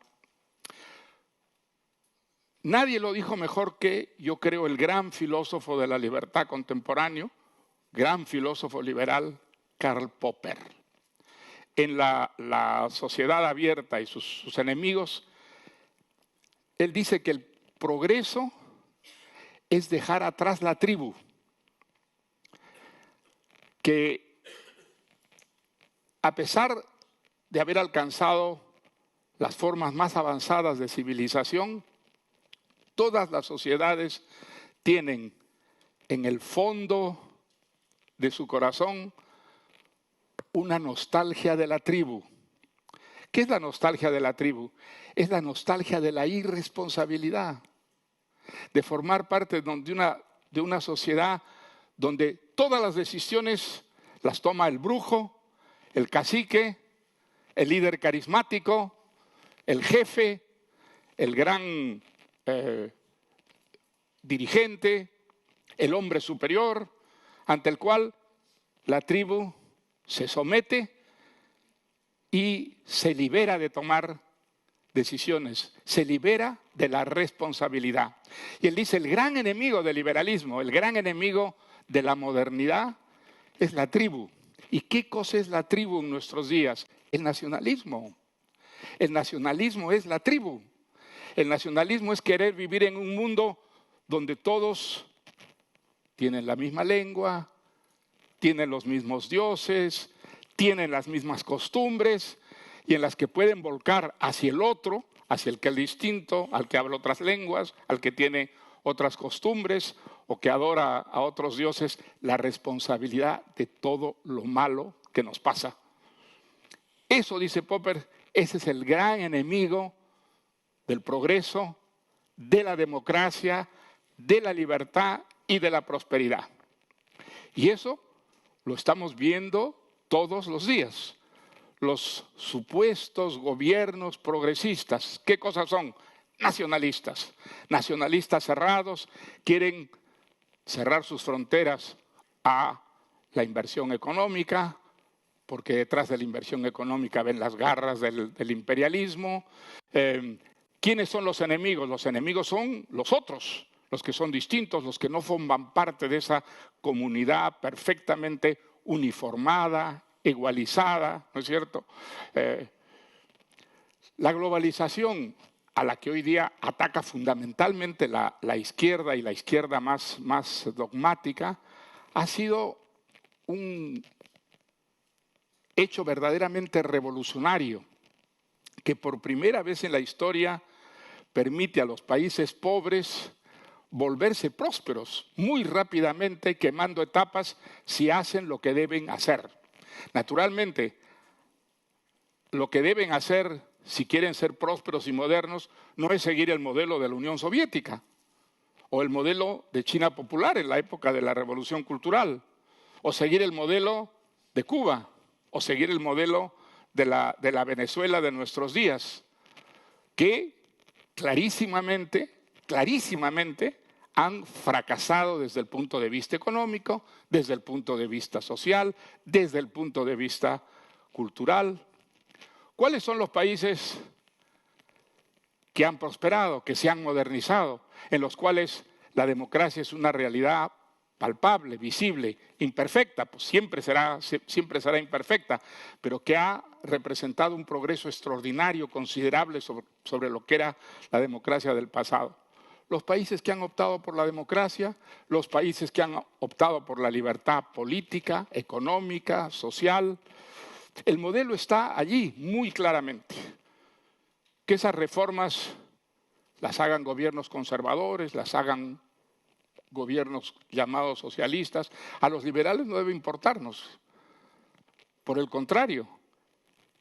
Nadie lo dijo mejor que, yo creo, el gran filósofo de la libertad contemporáneo, gran filósofo liberal, Karl Popper. En la sociedad abierta y sus enemigos, él dice que el progreso es dejar atrás la tribu, que a pesar de haber alcanzado las formas más avanzadas de civilización, todas las sociedades tienen en el fondo de su corazón una nostalgia de la tribu. ¿Qué es la nostalgia de la tribu? Es la nostalgia de la irresponsabilidad, de formar parte de una sociedad donde todas las decisiones las toma el brujo, el cacique, el líder carismático, el jefe, el gran dirigente, el hombre superior, ante el cual la tribu se somete y se libera de tomar decisiones, se libera de la responsabilidad. Y él dice, el gran enemigo del liberalismo, el gran enemigo de la modernidad es la tribu. ¿Y qué cosa es la tribu en nuestros días? El nacionalismo. El nacionalismo es la tribu. El nacionalismo es querer vivir en un mundo donde todos tienen la misma lengua, tienen los mismos dioses, tienen las mismas costumbres y en las que pueden volcar hacia el otro, hacia el que es distinto, al que habla otras lenguas, al que tiene otras costumbres o que adora a otros dioses, la responsabilidad de todo lo malo que nos pasa. Eso, dice Popper, ese es el gran enemigo del progreso, de la democracia, de la libertad y de la prosperidad. Y eso lo estamos viendo todos los días. Los supuestos gobiernos progresistas, ¿qué cosas son? Nacionalistas. Nacionalistas cerrados, quieren cerrar sus fronteras a la inversión económica, porque detrás de la inversión económica ven las garras del imperialismo. ¿Quiénes son los enemigos? Los enemigos son los otros, los que son distintos, los que no forman parte de esa comunidad perfectamente uniformada, igualizada, ¿no es cierto? La globalización a la que hoy día ataca fundamentalmente la izquierda y la izquierda más dogmática, ha sido un hecho verdaderamente revolucionario que por primera vez en la historia permite a los países pobres volverse prósperos muy rápidamente, quemando etapas si hacen lo que deben hacer. Naturalmente, lo que deben hacer si quieren ser prósperos y modernos no es seguir el modelo de la Unión Soviética o el modelo de China popular en la época de la Revolución Cultural o seguir el modelo de Cuba o seguir el modelo de la Venezuela de nuestros días, que clarísimamente han fracasado desde el punto de vista económico, desde el punto de vista social, desde el punto de vista cultural. ¿Cuáles son los países que han prosperado, que se han modernizado, en los cuales la democracia es una realidad palpable, visible, imperfecta? Pues siempre será imperfecta, pero que ha representado un progreso extraordinario, considerable sobre lo que era la democracia del pasado. los países que han optado por la democracia, los países que han optado por la libertad política, económica, social. El modelo está allí muy claramente. Que esas reformas las hagan gobiernos conservadores, las hagan gobiernos llamados socialistas, a los liberales no debe importarnos. Por el contrario,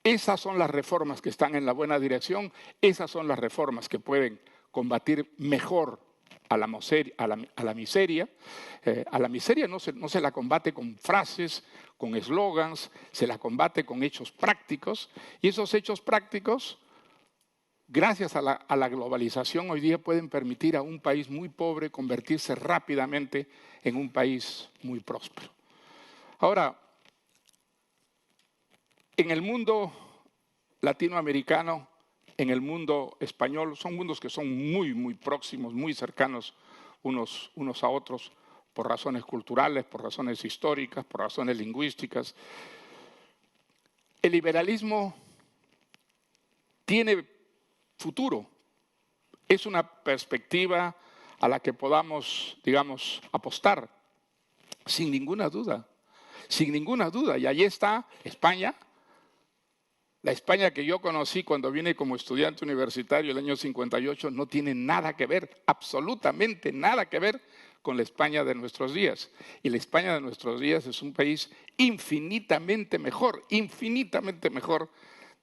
esas son las reformas que están en la buena dirección, esas son las reformas que pueden combatir mejor a la miseria. A la miseria no se la combate con frases, con eslogans, se la combate con hechos prácticos, y esos hechos prácticos, gracias a la globalización, hoy día pueden permitir a un país muy pobre convertirse rápidamente en un país muy próspero. Ahora, en el mundo latinoamericano, en el mundo español, son mundos que son muy próximos, muy cercanos unos a otros por razones culturales, por razones históricas, por razones lingüísticas. El liberalismo tiene futuro. Es una perspectiva a la que podamos, digamos, apostar, sin ninguna duda, sin ninguna duda. Y allí está España, la España que yo conocí cuando vine como estudiante universitario el año 58, no tiene nada que ver, absolutamente nada que ver con la España de nuestros días. Y la España de nuestros días es un país infinitamente mejor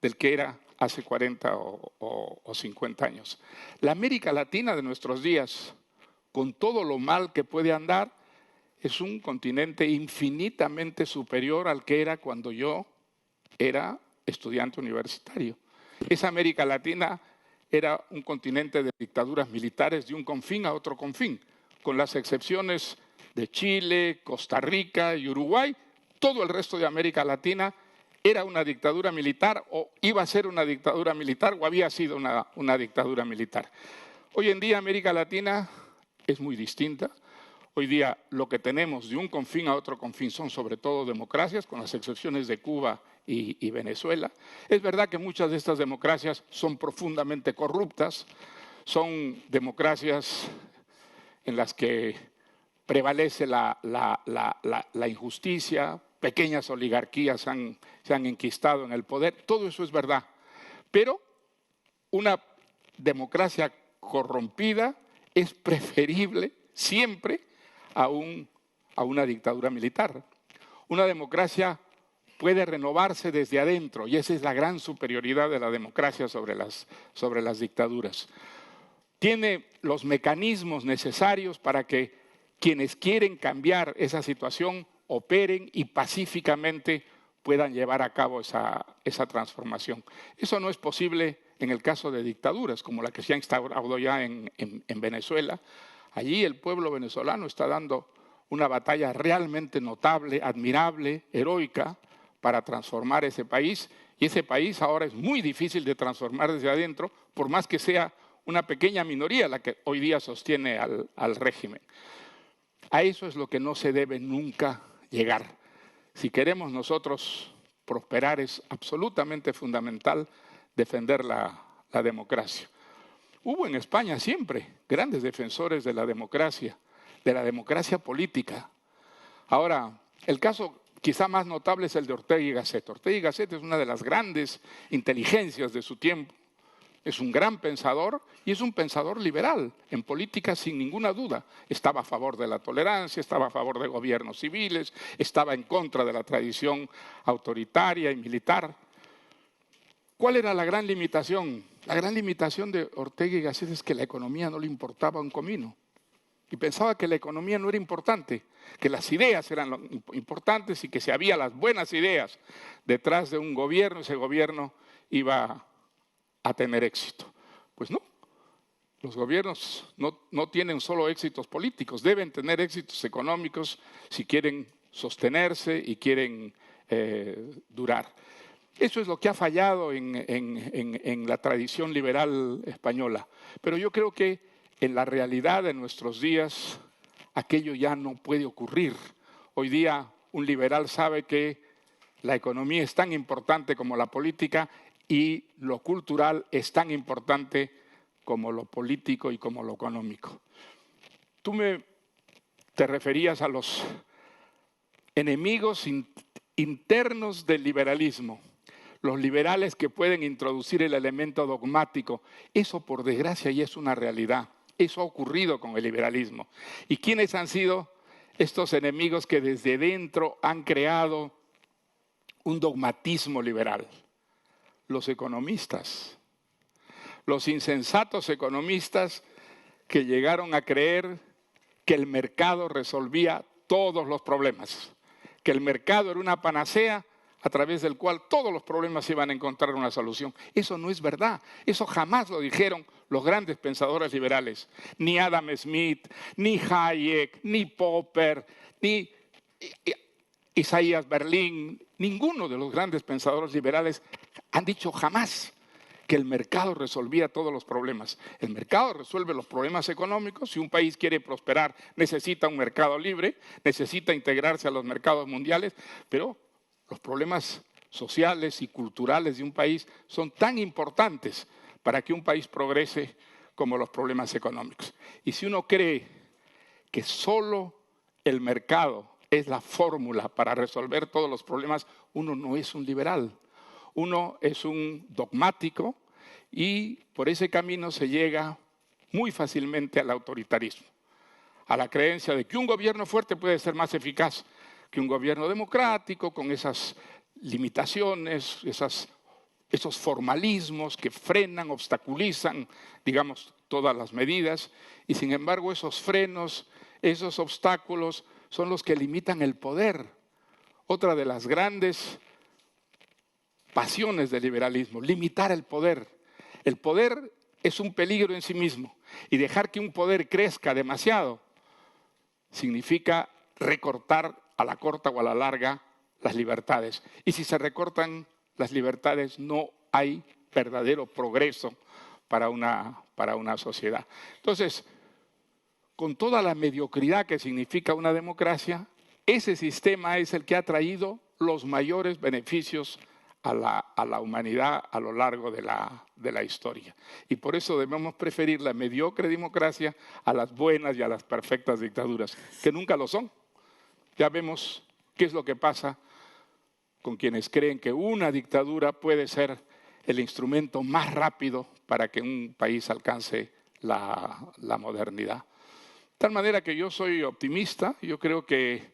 del que era hace 40 o 50 años. La América Latina de nuestros días, con todo lo mal que puede andar, es un continente infinitamente superior al que era cuando yo era estudiante universitario. Esa América Latina era un continente de dictaduras militares de un confín a otro confín, con las excepciones de Chile, Costa Rica y Uruguay. Todo el resto de América Latina era una dictadura militar o iba a ser una dictadura militar o había sido una dictadura militar. Hoy en día América Latina es muy distinta. Hoy día lo que tenemos de un confín a otro confín son sobre todo democracias, con las excepciones de Cuba y Venezuela. Es verdad que muchas de estas democracias son profundamente corruptas, son democracias en las que prevalece la injusticia, pequeñas oligarquías se han enquistado en el poder, todo eso es verdad. Pero una democracia corrompida es preferible siempre a una dictadura militar. Una democracia puede renovarse desde adentro y esa es la gran superioridad de la democracia sobre las dictaduras. Tiene los mecanismos necesarios para que quienes quieren cambiar esa situación operen y pacíficamente puedan llevar a cabo esa transformación. Eso no es posible en el caso de dictaduras como la que se ha instaurado ya en Venezuela. Allí el pueblo venezolano está dando una batalla realmente notable, admirable, heroica para transformar ese país. Y ese país ahora es muy difícil de transformar desde adentro, por más que sea una pequeña minoría la que hoy día sostiene al régimen. A eso es lo que no se debe nunca llegar. Si queremos nosotros prosperar, es absolutamente fundamental defender la democracia. Hubo en España siempre grandes defensores de la democracia política. Ahora, el caso quizá más notable es el de Ortega y Gasset. Ortega y Gasset es una de las grandes inteligencias de su tiempo. Es un gran pensador y es un pensador liberal en política sin ninguna duda. Estaba a favor de la tolerancia, estaba a favor de gobiernos civiles, estaba en contra de la tradición autoritaria y militar. ¿Cuál era la gran limitación? La gran limitación de Ortega y Gasset es que la economía no le importaba un comino. Y pensaba que la economía no era importante, que las ideas eran lo importantes y que si había las buenas ideas detrás de un gobierno, ese gobierno iba a tener éxito. Pues no, los gobiernos no tienen solo éxitos políticos, deben tener éxitos económicos si quieren sostenerse y quieren durar. Eso es lo que ha fallado en la tradición liberal española. Pero yo creo que en la realidad de nuestros días aquello ya no puede ocurrir. Hoy día un liberal sabe que la economía es tan importante como la política y lo cultural es tan importante como lo político y como lo económico. Tú te referías a los enemigos internos del liberalismo, los liberales que pueden introducir el elemento dogmático. Eso, por desgracia, ya es una realidad. Eso ha ocurrido con el liberalismo. ¿Y quiénes han sido estos enemigos que desde dentro han creado un dogmatismo liberal? Los economistas. Los insensatos economistas que llegaron a creer que el mercado resolvía todos los problemas, que el mercado era una panacea a través del cual todos los problemas iban a encontrar una solución. Eso no es verdad. Eso jamás lo dijeron los grandes pensadores liberales. Ni Adam Smith, ni Hayek, ni Popper, ni Isaías Berlin. Ninguno de los grandes pensadores liberales han dicho jamás que el mercado resolvía todos los problemas. El mercado resuelve los problemas económicos. Si un país quiere prosperar, necesita un mercado libre, necesita integrarse a los mercados mundiales, pero los problemas sociales y culturales de un país son tan importantes para que un país progrese como los problemas económicos. Y si uno cree que solo el mercado es la fórmula para resolver todos los problemas, uno no es un liberal. Uno es un dogmático y por ese camino se llega muy fácilmente al autoritarismo, a la creencia de que un gobierno fuerte puede ser más eficaz que un gobierno democrático, con esas limitaciones, esos formalismos que frenan, obstaculizan, digamos, todas las medidas. Y sin embargo, esos frenos, esos obstáculos son los que limitan el poder. Otra de las grandes pasiones del liberalismo, limitar el poder. El poder es un peligro en sí mismo y dejar que un poder crezca demasiado significa recortar a la corta o a la larga las libertades. Y si se recortan las libertades, no hay verdadero progreso para una sociedad. Entonces, con toda la mediocridad que significa una democracia, ese sistema es el que ha traído los mayores beneficios a la humanidad a lo largo de la historia. Y por eso debemos preferir la mediocre democracia a las buenas y a las perfectas dictaduras, que nunca lo son. Ya vemos qué es lo que pasa con quienes creen que una dictadura puede ser el instrumento más rápido para que un país alcance la modernidad. De tal manera que yo soy optimista. Yo creo que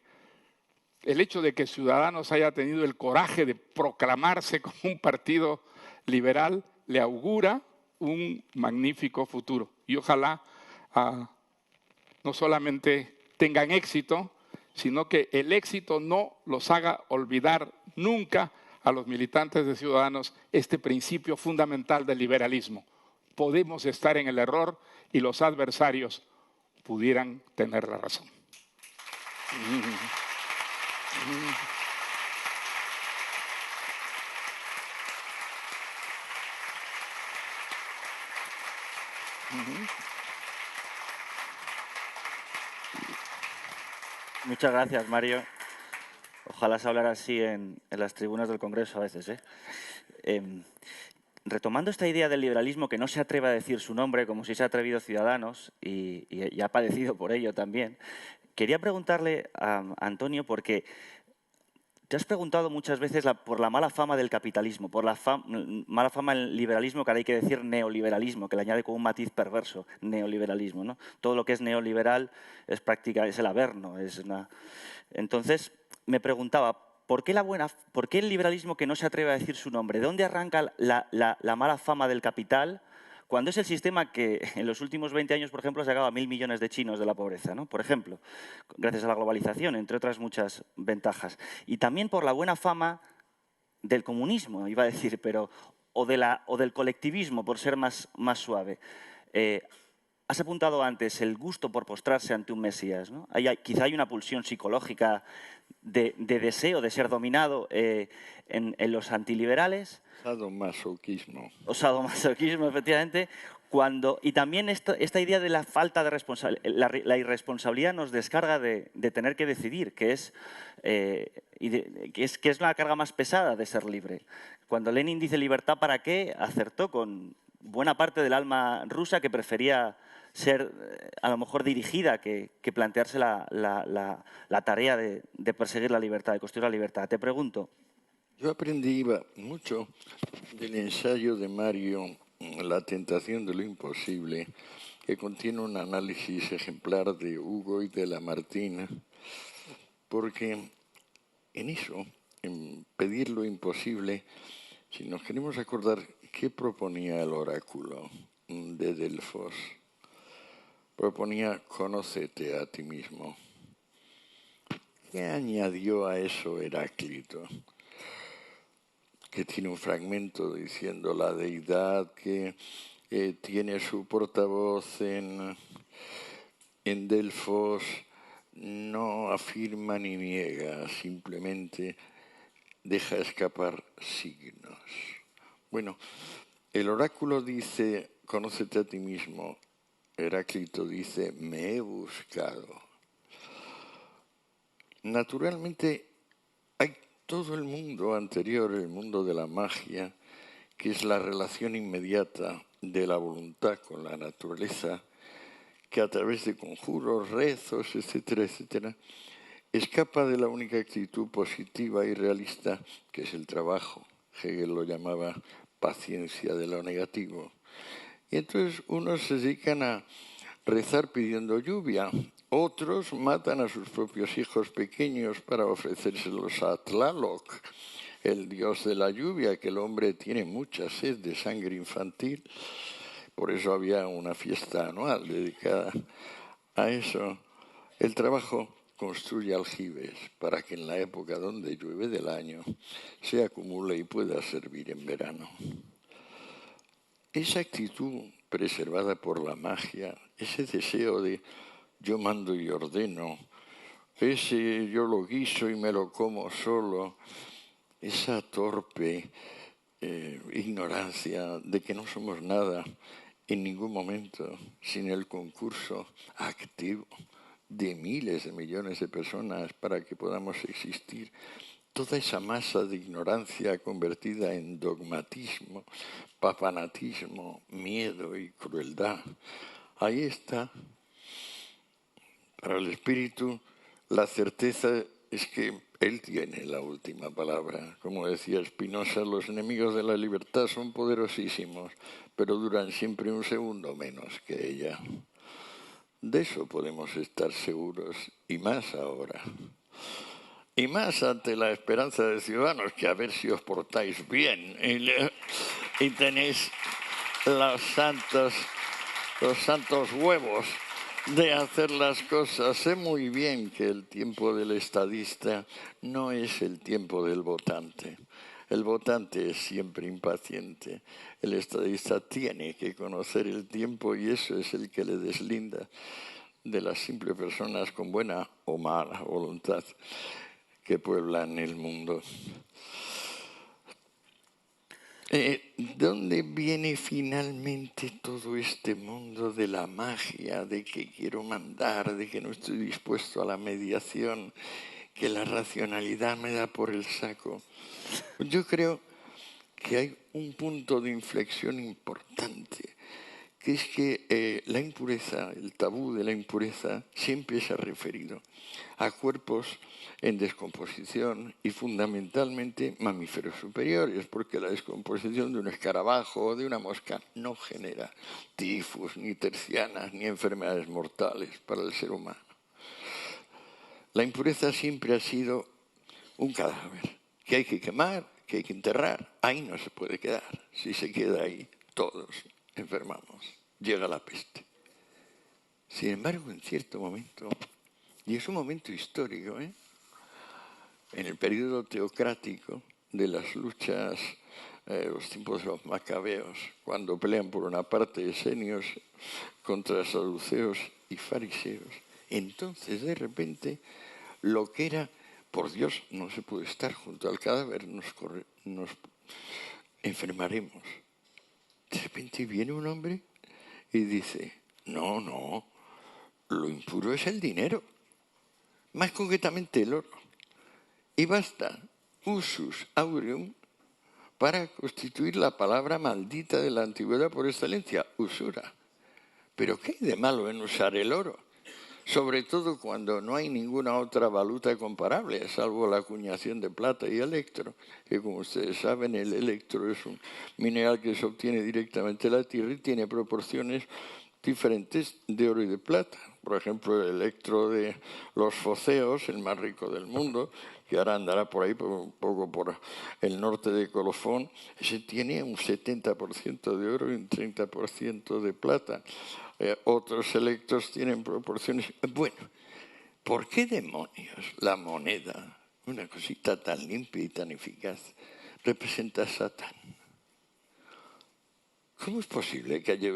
el hecho de que Ciudadanos haya tenido el coraje de proclamarse como un partido liberal le augura un magnífico futuro. Y ojalá no solamente tengan éxito, sino que el éxito no los haga olvidar nunca a los militantes de Ciudadanos este principio fundamental del liberalismo. Podemos estar en el error y los adversarios pudieran tener la razón. Muchas gracias, Mario. Ojalá se hablara así en las tribunas del Congreso a veces, retomando esta idea del liberalismo que no se atreve a decir su nombre, como si se ha atrevido Ciudadanos, y ha padecido por ello también, quería preguntarle a Antonio, porque te has preguntado muchas veces por la mala fama del capitalismo, por la mala fama del liberalismo, que ahora hay que decir neoliberalismo, que le añade como un matiz perverso, neoliberalismo, ¿no? Todo lo que es neoliberal es el averno. Entonces, me preguntaba, ¿por qué el liberalismo que no se atreve a decir su nombre? ¿De dónde arranca la mala fama del capital cuando es el sistema que en los últimos 20 años, por ejemplo, ha sacado a 1.000 millones de chinos de la pobreza, ¿no? Por ejemplo, gracias a la globalización, entre otras muchas ventajas. Y también por la buena fama del comunismo, iba a decir, o del colectivismo, por ser más suave. Has apuntado antes el gusto por postrarse ante un mesías, ¿no? Quizá hay una pulsión psicológica de deseo de ser dominado en los antiliberales. Sadomasoquismo. O sadomasoquismo, efectivamente. Y también esta idea de la falta de responsabilidad, la irresponsabilidad nos descarga de tener que decidir, que es la carga más pesada de ser libre. Cuando Lenin dice libertad, ¿para qué?, acertó con buena parte del alma rusa que prefería ser a lo mejor dirigida que plantearse la tarea de perseguir la libertad, de construir la libertad. Te pregunto. Yo aprendí mucho del ensayo de Mario, La tentación de lo imposible, que contiene un análisis ejemplar de Hugo y de Lamartine, porque en eso, en pedir lo imposible, si nos queremos acordar qué proponía el oráculo de Delfos, proponía conócete a ti mismo. ¿Qué añadió a eso Heráclito? Que tiene un fragmento diciendo la deidad que tiene su portavoz en Delfos no afirma ni niega, simplemente deja escapar signos. Bueno, el oráculo dice, conócete a ti mismo. Heráclito dice, me he buscado. Naturalmente, hay todo el mundo anterior, el mundo de la magia, que es la relación inmediata de la voluntad con la naturaleza, que a través de conjuros, rezos, etcétera, etcétera, escapa de la única actitud positiva y realista, que es el trabajo. Hegel lo llamaba paciencia de lo negativo. Y entonces unos se dedican a rezar pidiendo lluvia, otros matan a sus propios hijos pequeños para ofrecérselos a Tlaloc, el dios de la lluvia, que el hombre tiene mucha sed de sangre infantil. Por eso había una fiesta anual dedicada a eso. El trabajo construye aljibes para que en la época donde llueve del año se acumule y pueda servir en verano. Esa actitud preservada por la magia, ese deseo de yo mando y ordeno, ese yo lo guiso y me lo como solo, esa torpe ignorancia de que no somos nada en ningún momento sin el concurso activo de miles de millones de personas para que podamos existir. Toda esa masa de ignorancia convertida en dogmatismo, papanatismo, miedo y crueldad. Ahí está. Para el espíritu, la certeza es que él tiene la última palabra. Como decía Spinoza, los enemigos de la libertad son poderosísimos, pero duran siempre un segundo menos que ella. De eso podemos estar seguros, y más ahora. Y más ante la esperanza de Ciudadanos, que a ver si os portáis bien y tenéis los santos huevos de hacer las cosas. Sé muy bien que el tiempo del estadista no es el tiempo del votante. El votante es siempre impaciente. El estadista tiene que conocer el tiempo y eso es el que le deslinda de las simples personas con buena o mala voluntad que pueblan el mundo. ¿Dónde viene finalmente todo este mundo de la magia, de que quiero mandar, de que no estoy dispuesto a la mediación, que la racionalidad me da por el saco? Yo creo que hay un punto de inflexión importante, que es que la impureza, el tabú de la impureza, siempre se ha referido a cuerpos en descomposición y fundamentalmente mamíferos superiores, porque la descomposición de un escarabajo o de una mosca no genera tifus, ni tercianas, ni enfermedades mortales para el ser humano. La impureza siempre ha sido un cadáver que hay que quemar, que hay que enterrar. Ahí no se puede quedar. Si se queda ahí, todos enfermamos. Llega la peste. Sin embargo, en cierto momento, y es un momento histórico, en el periodo teocrático de las luchas, los tiempos de los macabeos, cuando pelean por una parte esenios contra saduceos y fariseos, entonces de repente lo que era, por Dios, no se puede estar junto al cadáver, nos enfermaremos. De repente viene un hombre y dice, no, lo impuro es el dinero, más concretamente el oro. Y basta, usus aureum, para constituir la palabra maldita de la antigüedad por excelencia, usura. ¿Pero qué hay de malo en usar el oro? Sobre todo cuando no hay ninguna otra valuta comparable, salvo la acuñación de plata y electro, que como ustedes saben, el electro es un mineral que se obtiene directamente de la tierra y tiene proporciones diferentes de oro y de plata. Por ejemplo, el electro de los foceos, el más rico del mundo, que ahora andará por ahí, un poco por el norte de Colofón, ese tiene un 70% de oro y un 30% de plata. Otros electros tienen proporciones... Bueno, ¿por qué demonios la moneda, una cosita tan limpia y tan eficaz, representa a Satán? ¿Cómo es posible que haya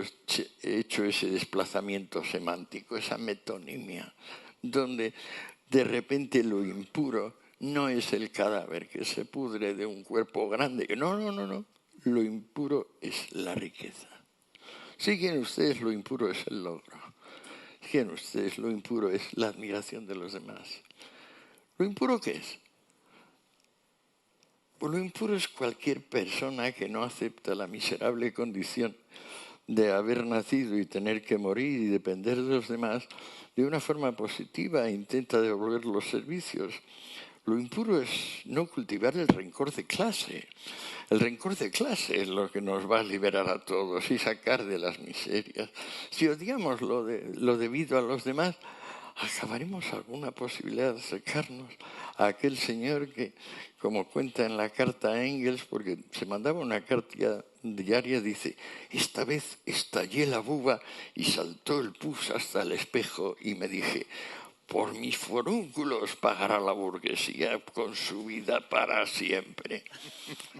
hecho ese desplazamiento semántico, esa metonimia, donde de repente lo impuro no es el cadáver que se pudre de un cuerpo grande? No, no, no, no. Lo impuro es la riqueza. Si quieren ustedes, lo impuro es el logro. Si quieren ustedes, lo impuro es la admiración de los demás. ¿Lo impuro qué es? Pues lo impuro es cualquier persona que no acepta la miserable condición de haber nacido y tener que morir y depender de los demás de una forma positiva e intenta devolver los servicios. Lo impuro es no cultivar el rencor de clase. El rencor de clase es lo que nos va a liberar a todos y sacar de las miserias. Si odiamos lo debido a los demás, acabaremos alguna posibilidad de acercarnos a aquel señor que, como cuenta en la carta a Engels, porque se mandaba una carta diaria, dice: esta vez estallé la buba y saltó el pus hasta el espejo y me dije: por mis forúnculos pagará la burguesía con su vida para siempre.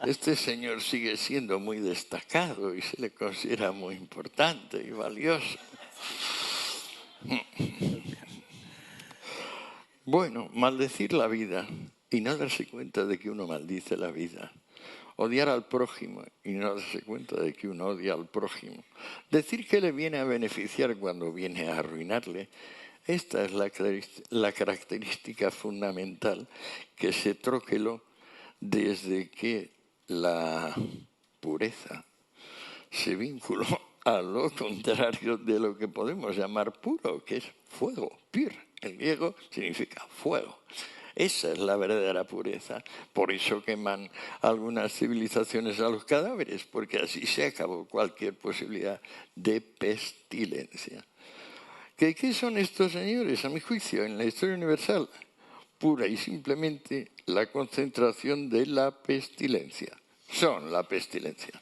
Este señor sigue siendo muy destacado y se le considera muy importante y valioso. Bueno, maldecir la vida y no darse cuenta de que uno maldice la vida. Odiar al prójimo y no darse cuenta de que uno odia al prójimo. Decir que le viene a beneficiar cuando viene a arruinarle. Esta es la característica fundamental que se troqueló desde que la pureza se vinculó a lo contrario de lo que podemos llamar puro, que es fuego, pir. En griego significa fuego. Esa es la verdadera pureza. Por eso queman algunas civilizaciones a los cadáveres, porque así se acabó cualquier posibilidad de pestilencia. ¿Qué son estos señores, a mi juicio, en la historia universal? Pura y simplemente la concentración de la pestilencia. Son la pestilencia.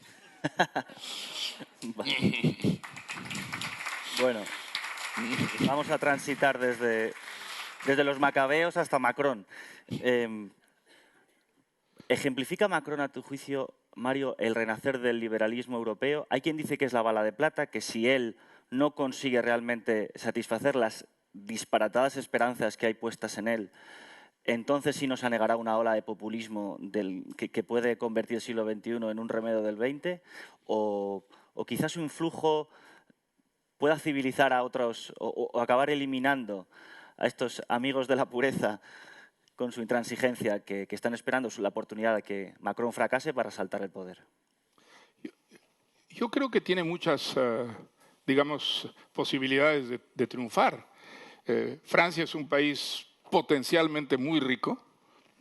Bueno, vamos a transitar desde los macabeos hasta Macron. ¿Ejemplifica Macron, a tu juicio, Mario, el renacer del liberalismo europeo? Hay quien dice que es la bala de plata, que si él no consigue realmente satisfacer las disparatadas esperanzas que hay puestas en él, entonces sí nos anegará una ola de populismo que puede convertir el siglo XXI en un remedio del XX, o quizás su influjo pueda civilizar a otros o acabar eliminando a estos amigos de la pureza con su intransigencia que están esperando la oportunidad de que Macron fracase para asaltar el poder. Yo creo que tiene muchas, digamos, posibilidades de triunfar. Francia es un país potencialmente muy rico,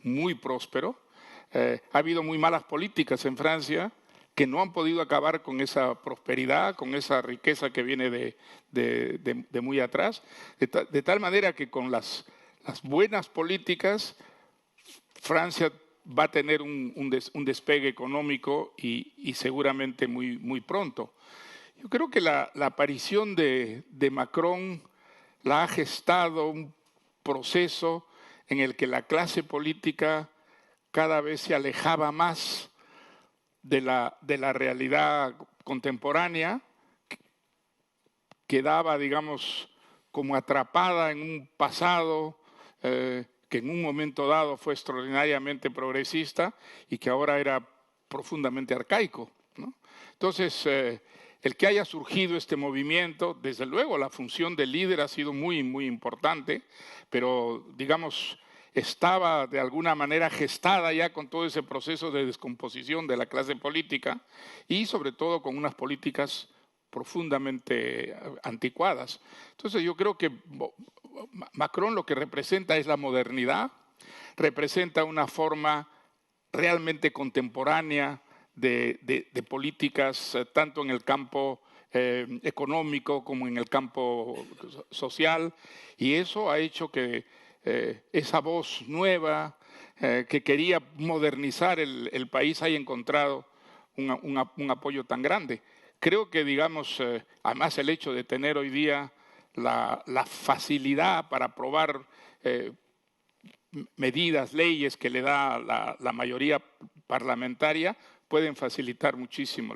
muy próspero. Ha habido muy malas políticas en Francia que no han podido acabar con esa prosperidad, con esa riqueza que viene de muy atrás, de tal manera que con las buenas políticas Francia va a tener un despegue económico y seguramente muy pronto. Yo creo que la aparición de Macron la ha gestado un proceso en el que la clase política cada vez se alejaba más de la realidad contemporánea, quedaba, digamos, como atrapada en un pasado que en un momento dado fue extraordinariamente progresista y que ahora era profundamente arcaico, ¿no? Entonces, el que haya surgido este movimiento, desde luego la función del líder ha sido muy importante, pero digamos, estaba de alguna manera gestada ya con todo ese proceso de descomposición de la clase política y sobre todo con unas políticas profundamente anticuadas. Entonces yo creo que Macron lo que representa es la modernidad, representa una forma realmente contemporánea de políticas, tanto en el campo económico como en el campo social, y eso ha hecho que esa voz nueva que quería modernizar el país haya encontrado un apoyo tan grande. Creo que, digamos, además el hecho de tener hoy día la facilidad para aprobar medidas, leyes que le da la mayoría parlamentaria, pueden facilitar muchísimo.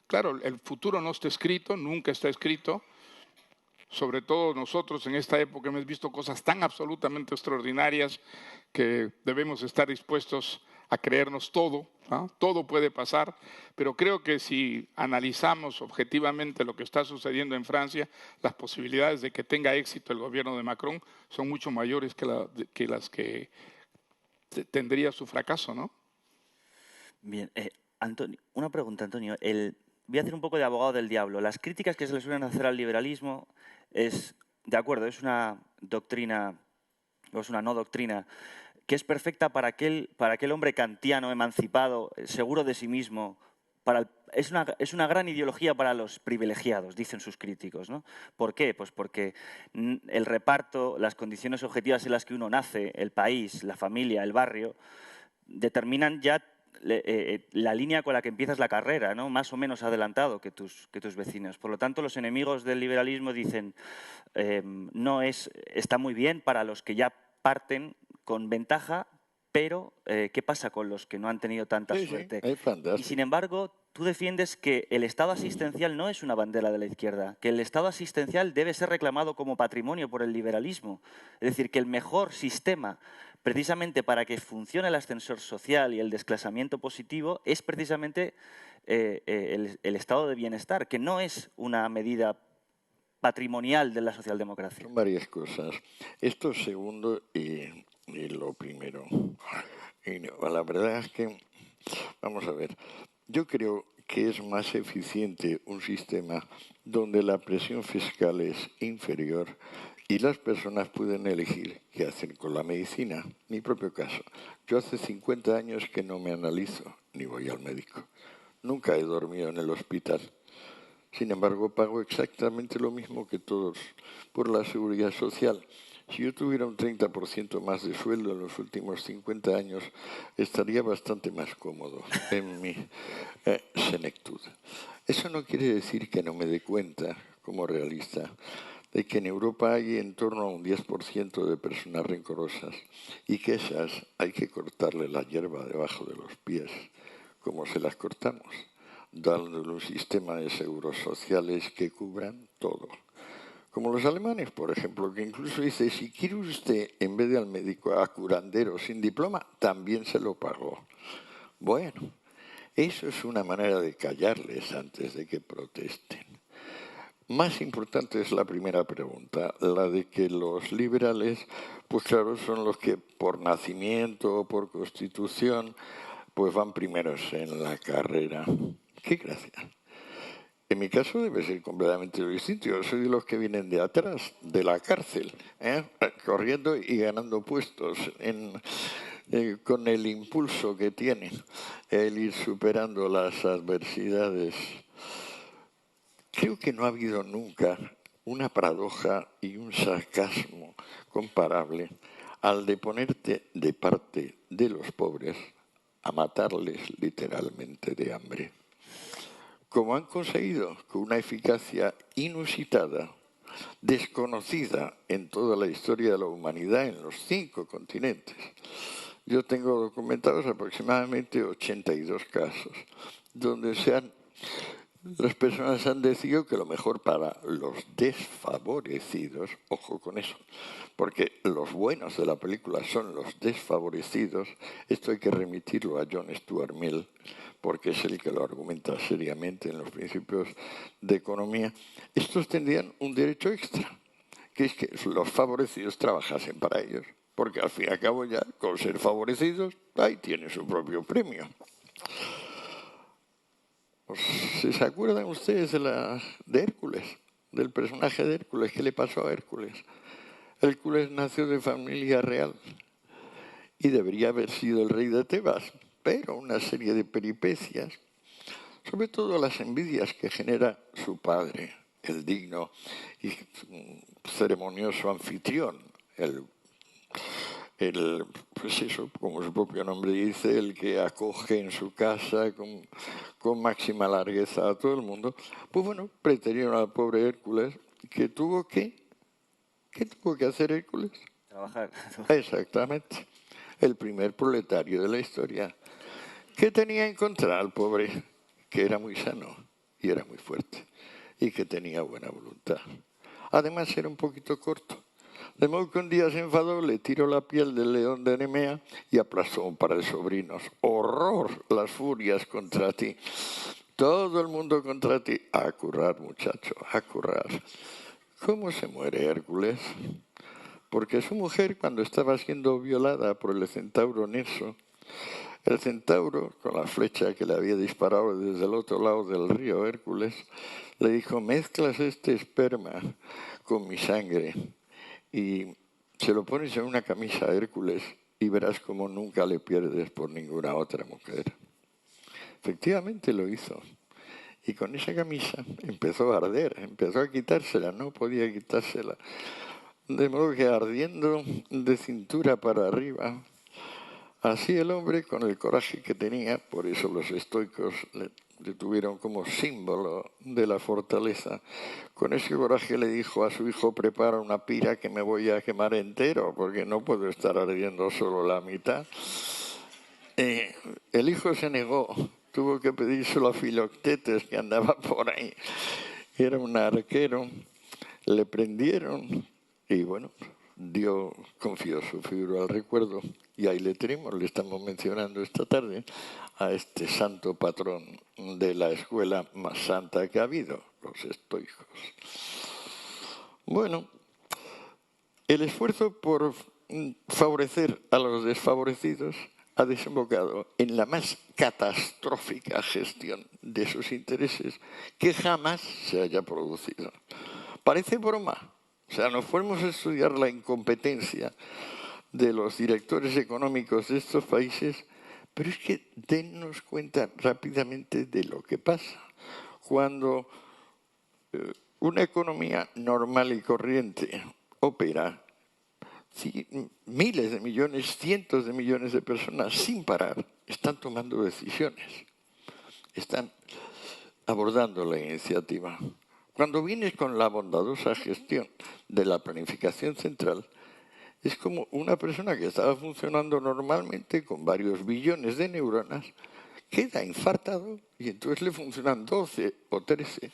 Claro, el futuro no está escrito, nunca está escrito. Sobre todo nosotros en esta época hemos visto cosas tan absolutamente extraordinarias que debemos estar dispuestos a creernos todo, ¿no? Todo puede pasar, pero creo que si analizamos objetivamente lo que está sucediendo en Francia, las posibilidades de que tenga éxito el gobierno de Macron son mucho mayores que las que tendría su fracaso, ¿no? Bien, Antonio, una pregunta, Antonio. Voy a hacer un poco de abogado del diablo. Las críticas que se le suelen hacer al liberalismo es, de acuerdo, es una doctrina, o es una no doctrina, que es perfecta para aquel hombre kantiano, emancipado, seguro de sí mismo. Es una gran ideología para los privilegiados, dicen sus críticos, ¿no? ¿Por qué? Pues porque el reparto, las condiciones objetivas en las que uno nace, el país, la familia, el barrio, determinan ya la línea con la que empiezas la carrera, ¿no? Más o menos adelantado que tus vecinos. Por lo tanto, los enemigos del liberalismo dicen está muy bien para los que ya parten con ventaja, pero ¿qué pasa con los que no han tenido tanta suerte? Es fantástico. Y sin embargo, tú defiendes que el Estado asistencial no es una bandera de la izquierda, que el Estado asistencial debe ser reclamado como patrimonio por el liberalismo. Es decir, que el mejor sistema precisamente para que funcione el ascensor social y el desclasamiento positivo es precisamente el estado de bienestar, que no es una medida patrimonial de la socialdemocracia. Son varias cosas. Esto segundo y lo primero. Y la verdad es que, vamos a ver, yo creo que es más eficiente un sistema donde la presión fiscal es inferior y las personas pueden elegir qué hacer con la medicina. Mi propio caso. Yo hace 50 años que no me analizo ni voy al médico. Nunca he dormido en el hospital. Sin embargo, pago exactamente lo mismo que todos por la seguridad social. Si yo tuviera un 30% más de sueldo en los últimos 50 años, estaría bastante más cómodo en mi senectud. Eso no quiere decir que no me dé cuenta, como realista, de que en Europa hay en torno a un 10% de personas rencorosas y que esas hay que cortarle la hierba debajo de los pies, como se las cortamos, dándole un sistema de seguros sociales que cubran todo. Como los alemanes, por ejemplo, que incluso dice, si quiere usted, en vez de al médico, a curandero sin diploma, también se lo pagó. Bueno, eso es una manera de callarles antes de que protesten. Más importante es la primera pregunta, la de que los liberales, pues claro, son los que por nacimiento o por constitución, pues van primeros en la carrera. ¡Qué gracia! En mi caso debe ser completamente distinto. Yo soy de los que vienen de atrás, de la cárcel, corriendo y ganando puestos con el impulso que tiene el ir superando las adversidades. Creo que no ha habido nunca una paradoja y un sarcasmo comparable al de ponerte de parte de los pobres a matarles literalmente de hambre. Como han conseguido con una eficacia inusitada, desconocida en toda la historia de la humanidad en los 5 continentes. Yo tengo documentados aproximadamente 82 casos, donde las personas han decidido que lo mejor para los desfavorecidos, ojo con eso, porque los buenos de la película son los desfavorecidos, esto hay que remitirlo a John Stuart Mill, porque es el que lo argumenta seriamente en los principios de economía. Estos tendrían un derecho extra, que es que los favorecidos trabajasen para ellos. porque al fin y al cabo ya, con ser favorecidos, ahí tiene su propio premio. ¿Se acuerdan ustedes de Hércules? Del personaje de Hércules. ¿Qué le pasó a Hércules? Hércules nació de familia real y debería haber sido el rey de Tebas, pero una serie de peripecias, sobre todo las envidias que genera su padre, el digno y ceremonioso anfitrión, pues eso, como su propio nombre dice, el que acoge en su casa con máxima largueza a todo el mundo, pues bueno, pretendieron al pobre Hércules que tuvo que... ¿Qué tuvo que hacer Hércules? Trabajar. Exactamente. El primer proletario de la historia. ¿Qué tenía en contra al pobre? Que era muy sano y era muy fuerte y que tenía buena voluntad. Además era un poquito corto. De modo que un día se enfadó, le tiró la piel del león de Nemea y aplastó un par de sobrinos. ¡Horror! Las furias contra ti. Todo el mundo contra ti. A currar, muchacho, a currar. ¿Cómo se muere Hércules? Porque su mujer, cuando estaba siendo violada por el centauro Nerso, el centauro, con la flecha que le había disparado desde el otro lado del río Hércules, le dijo, mezclas este esperma con mi sangre y se lo pones en una camisa a Hércules y verás como nunca le pierdes por ninguna otra mujer. Efectivamente lo hizo. Y con esa camisa empezó a arder, empezó a quitársela, no podía quitársela. De modo que ardiendo de cintura para arriba, así el hombre, con el coraje que tenía, por eso los estoicos le tuvieron como símbolo de la fortaleza, con ese coraje le dijo a su hijo, prepara una pira que me voy a quemar entero, porque no puedo estar ardiendo solo la mitad. El hijo se negó, tuvo que pedírselo a Filoctetes, que andaba por ahí. Era un arquero, le prendieron y bueno, confió su figura al recuerdo. Y ahí le tenemos, le estamos mencionando esta tarde a este santo patrón de la escuela más santa que ha habido, los estoicos. Bueno, el esfuerzo por favorecer a los desfavorecidos ha desembocado en la más catastrófica gestión de sus intereses que jamás se haya producido. Parece broma. O sea, nos podemos estudiar la incompetencia de los directores económicos de estos países, pero es que dennos cuenta rápidamente de lo que pasa. Cuando una economía normal y corriente opera, miles de millones, cientos de millones de personas sin parar están tomando decisiones, están abordando la iniciativa. Cuando vienes con la bondadosa gestión de la planificación central, es como una persona que estaba funcionando normalmente con varios billones de neuronas, queda infartado y entonces le funcionan 12 o 13.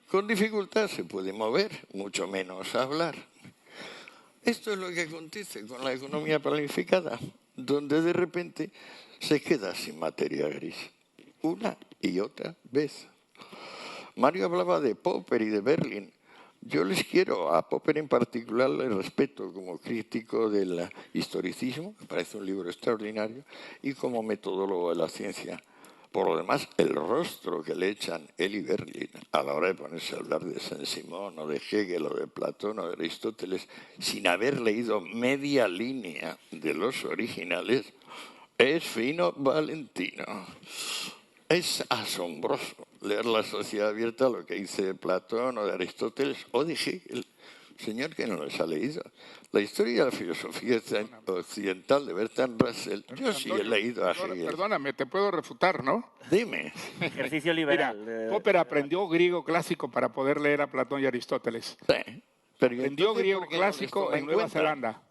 Con dificultad se puede mover, mucho menos hablar. Esto es lo que acontece con la economía planificada, donde de repente se queda sin materia gris, una y otra vez. Mario hablaba de Popper y de Berlín. Yo les quiero, a Popper en particular, le respeto como crítico del historicismo, me parece un libro extraordinario, y como metodólogo de la ciencia. Por lo demás, el rostro que le echan él y Berlín a la hora de ponerse a hablar de Saint-Simon o de Hegel o de Platón o de Aristóteles, sin haber leído media línea de los originales, es fino Valentino. Es asombroso leer La Sociedad Abierta, lo que dice de Platón o de Aristóteles o de Hegel. Señor que no los ha leído. La historia de la filosofía occidental de Bertrand Russell, yo sí he leído a Hegel. Perdóname, te puedo refutar, ¿no? Dime. Ejercicio liberal. Mira, Popper aprendió griego clásico para poder leer a Platón y Aristóteles. Sí, pero aprendió griego clásico en Nueva Zelanda.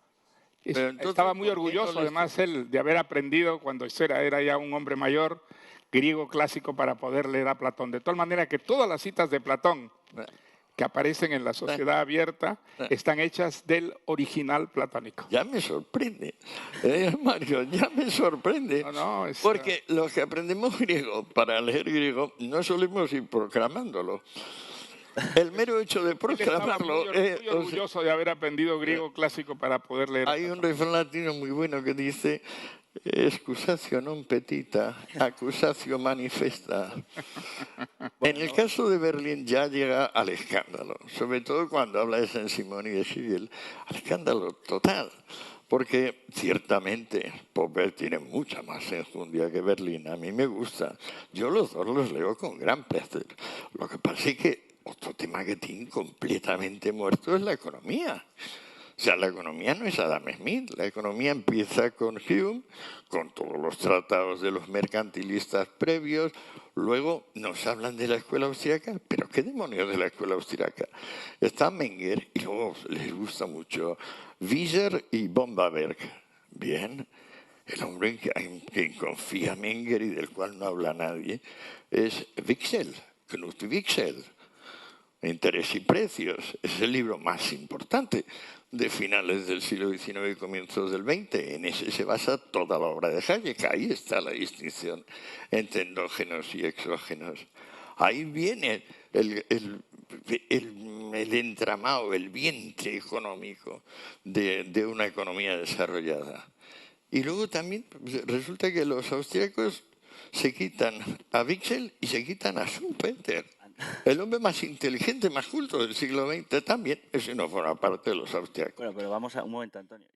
Estaba muy orgulloso, además, él, de haber aprendido, cuando era ya un hombre mayor, griego clásico para poder leer a Platón. De tal manera que todas las citas de Platón que aparecen en La Sociedad Abierta están hechas del original platónico. Ya me sorprende, Mario, ya me sorprende. Porque los que aprendemos griego para leer griego no solemos ir proclamándolo. El mero hecho de Él estaba proclamarlo... muy orgulloso de haber aprendido griego clásico para poder leer. Hay un refrán latino muy bueno que dice excusatio non petita, accusatio manifesta. En el caso de Berlín ya llega al escándalo, sobre todo cuando habla de Saint-Simon y de Hegel, al escándalo total. Porque ciertamente Popper tiene mucha más enjundia que Berlín. A mí me gusta. Yo los dos los leo con gran placer. Lo que pasa es que otro tema que tiene completamente muerto es la economía. O sea, la economía no es Adam Smith. La economía empieza con Hume, con todos los tratados de los mercantilistas previos. Luego nos hablan de la escuela austríaca. ¿Pero qué demonios de la escuela austríaca? Está Menger y luego les gusta mucho Wieser y Bombaberg. Bien. El hombre en quien confía Menger y del cual no habla nadie es Wicksell, Knut Wicksell. Interés y precios. Es el libro más importante de finales del siglo XIX y comienzos del XX. En ese se basa toda la obra de Hayek. Ahí está la distinción entre endógenos y exógenos. Ahí viene el entramado, el vientre económico de una economía desarrollada. Y luego también resulta que los austríacos se quitan a Wicksell y se quitan a Schumpeter. El hombre más inteligente, más culto del siglo XX también, ese no forma parte de los austríacos. Bueno, pero vamos a un momento, Antonio.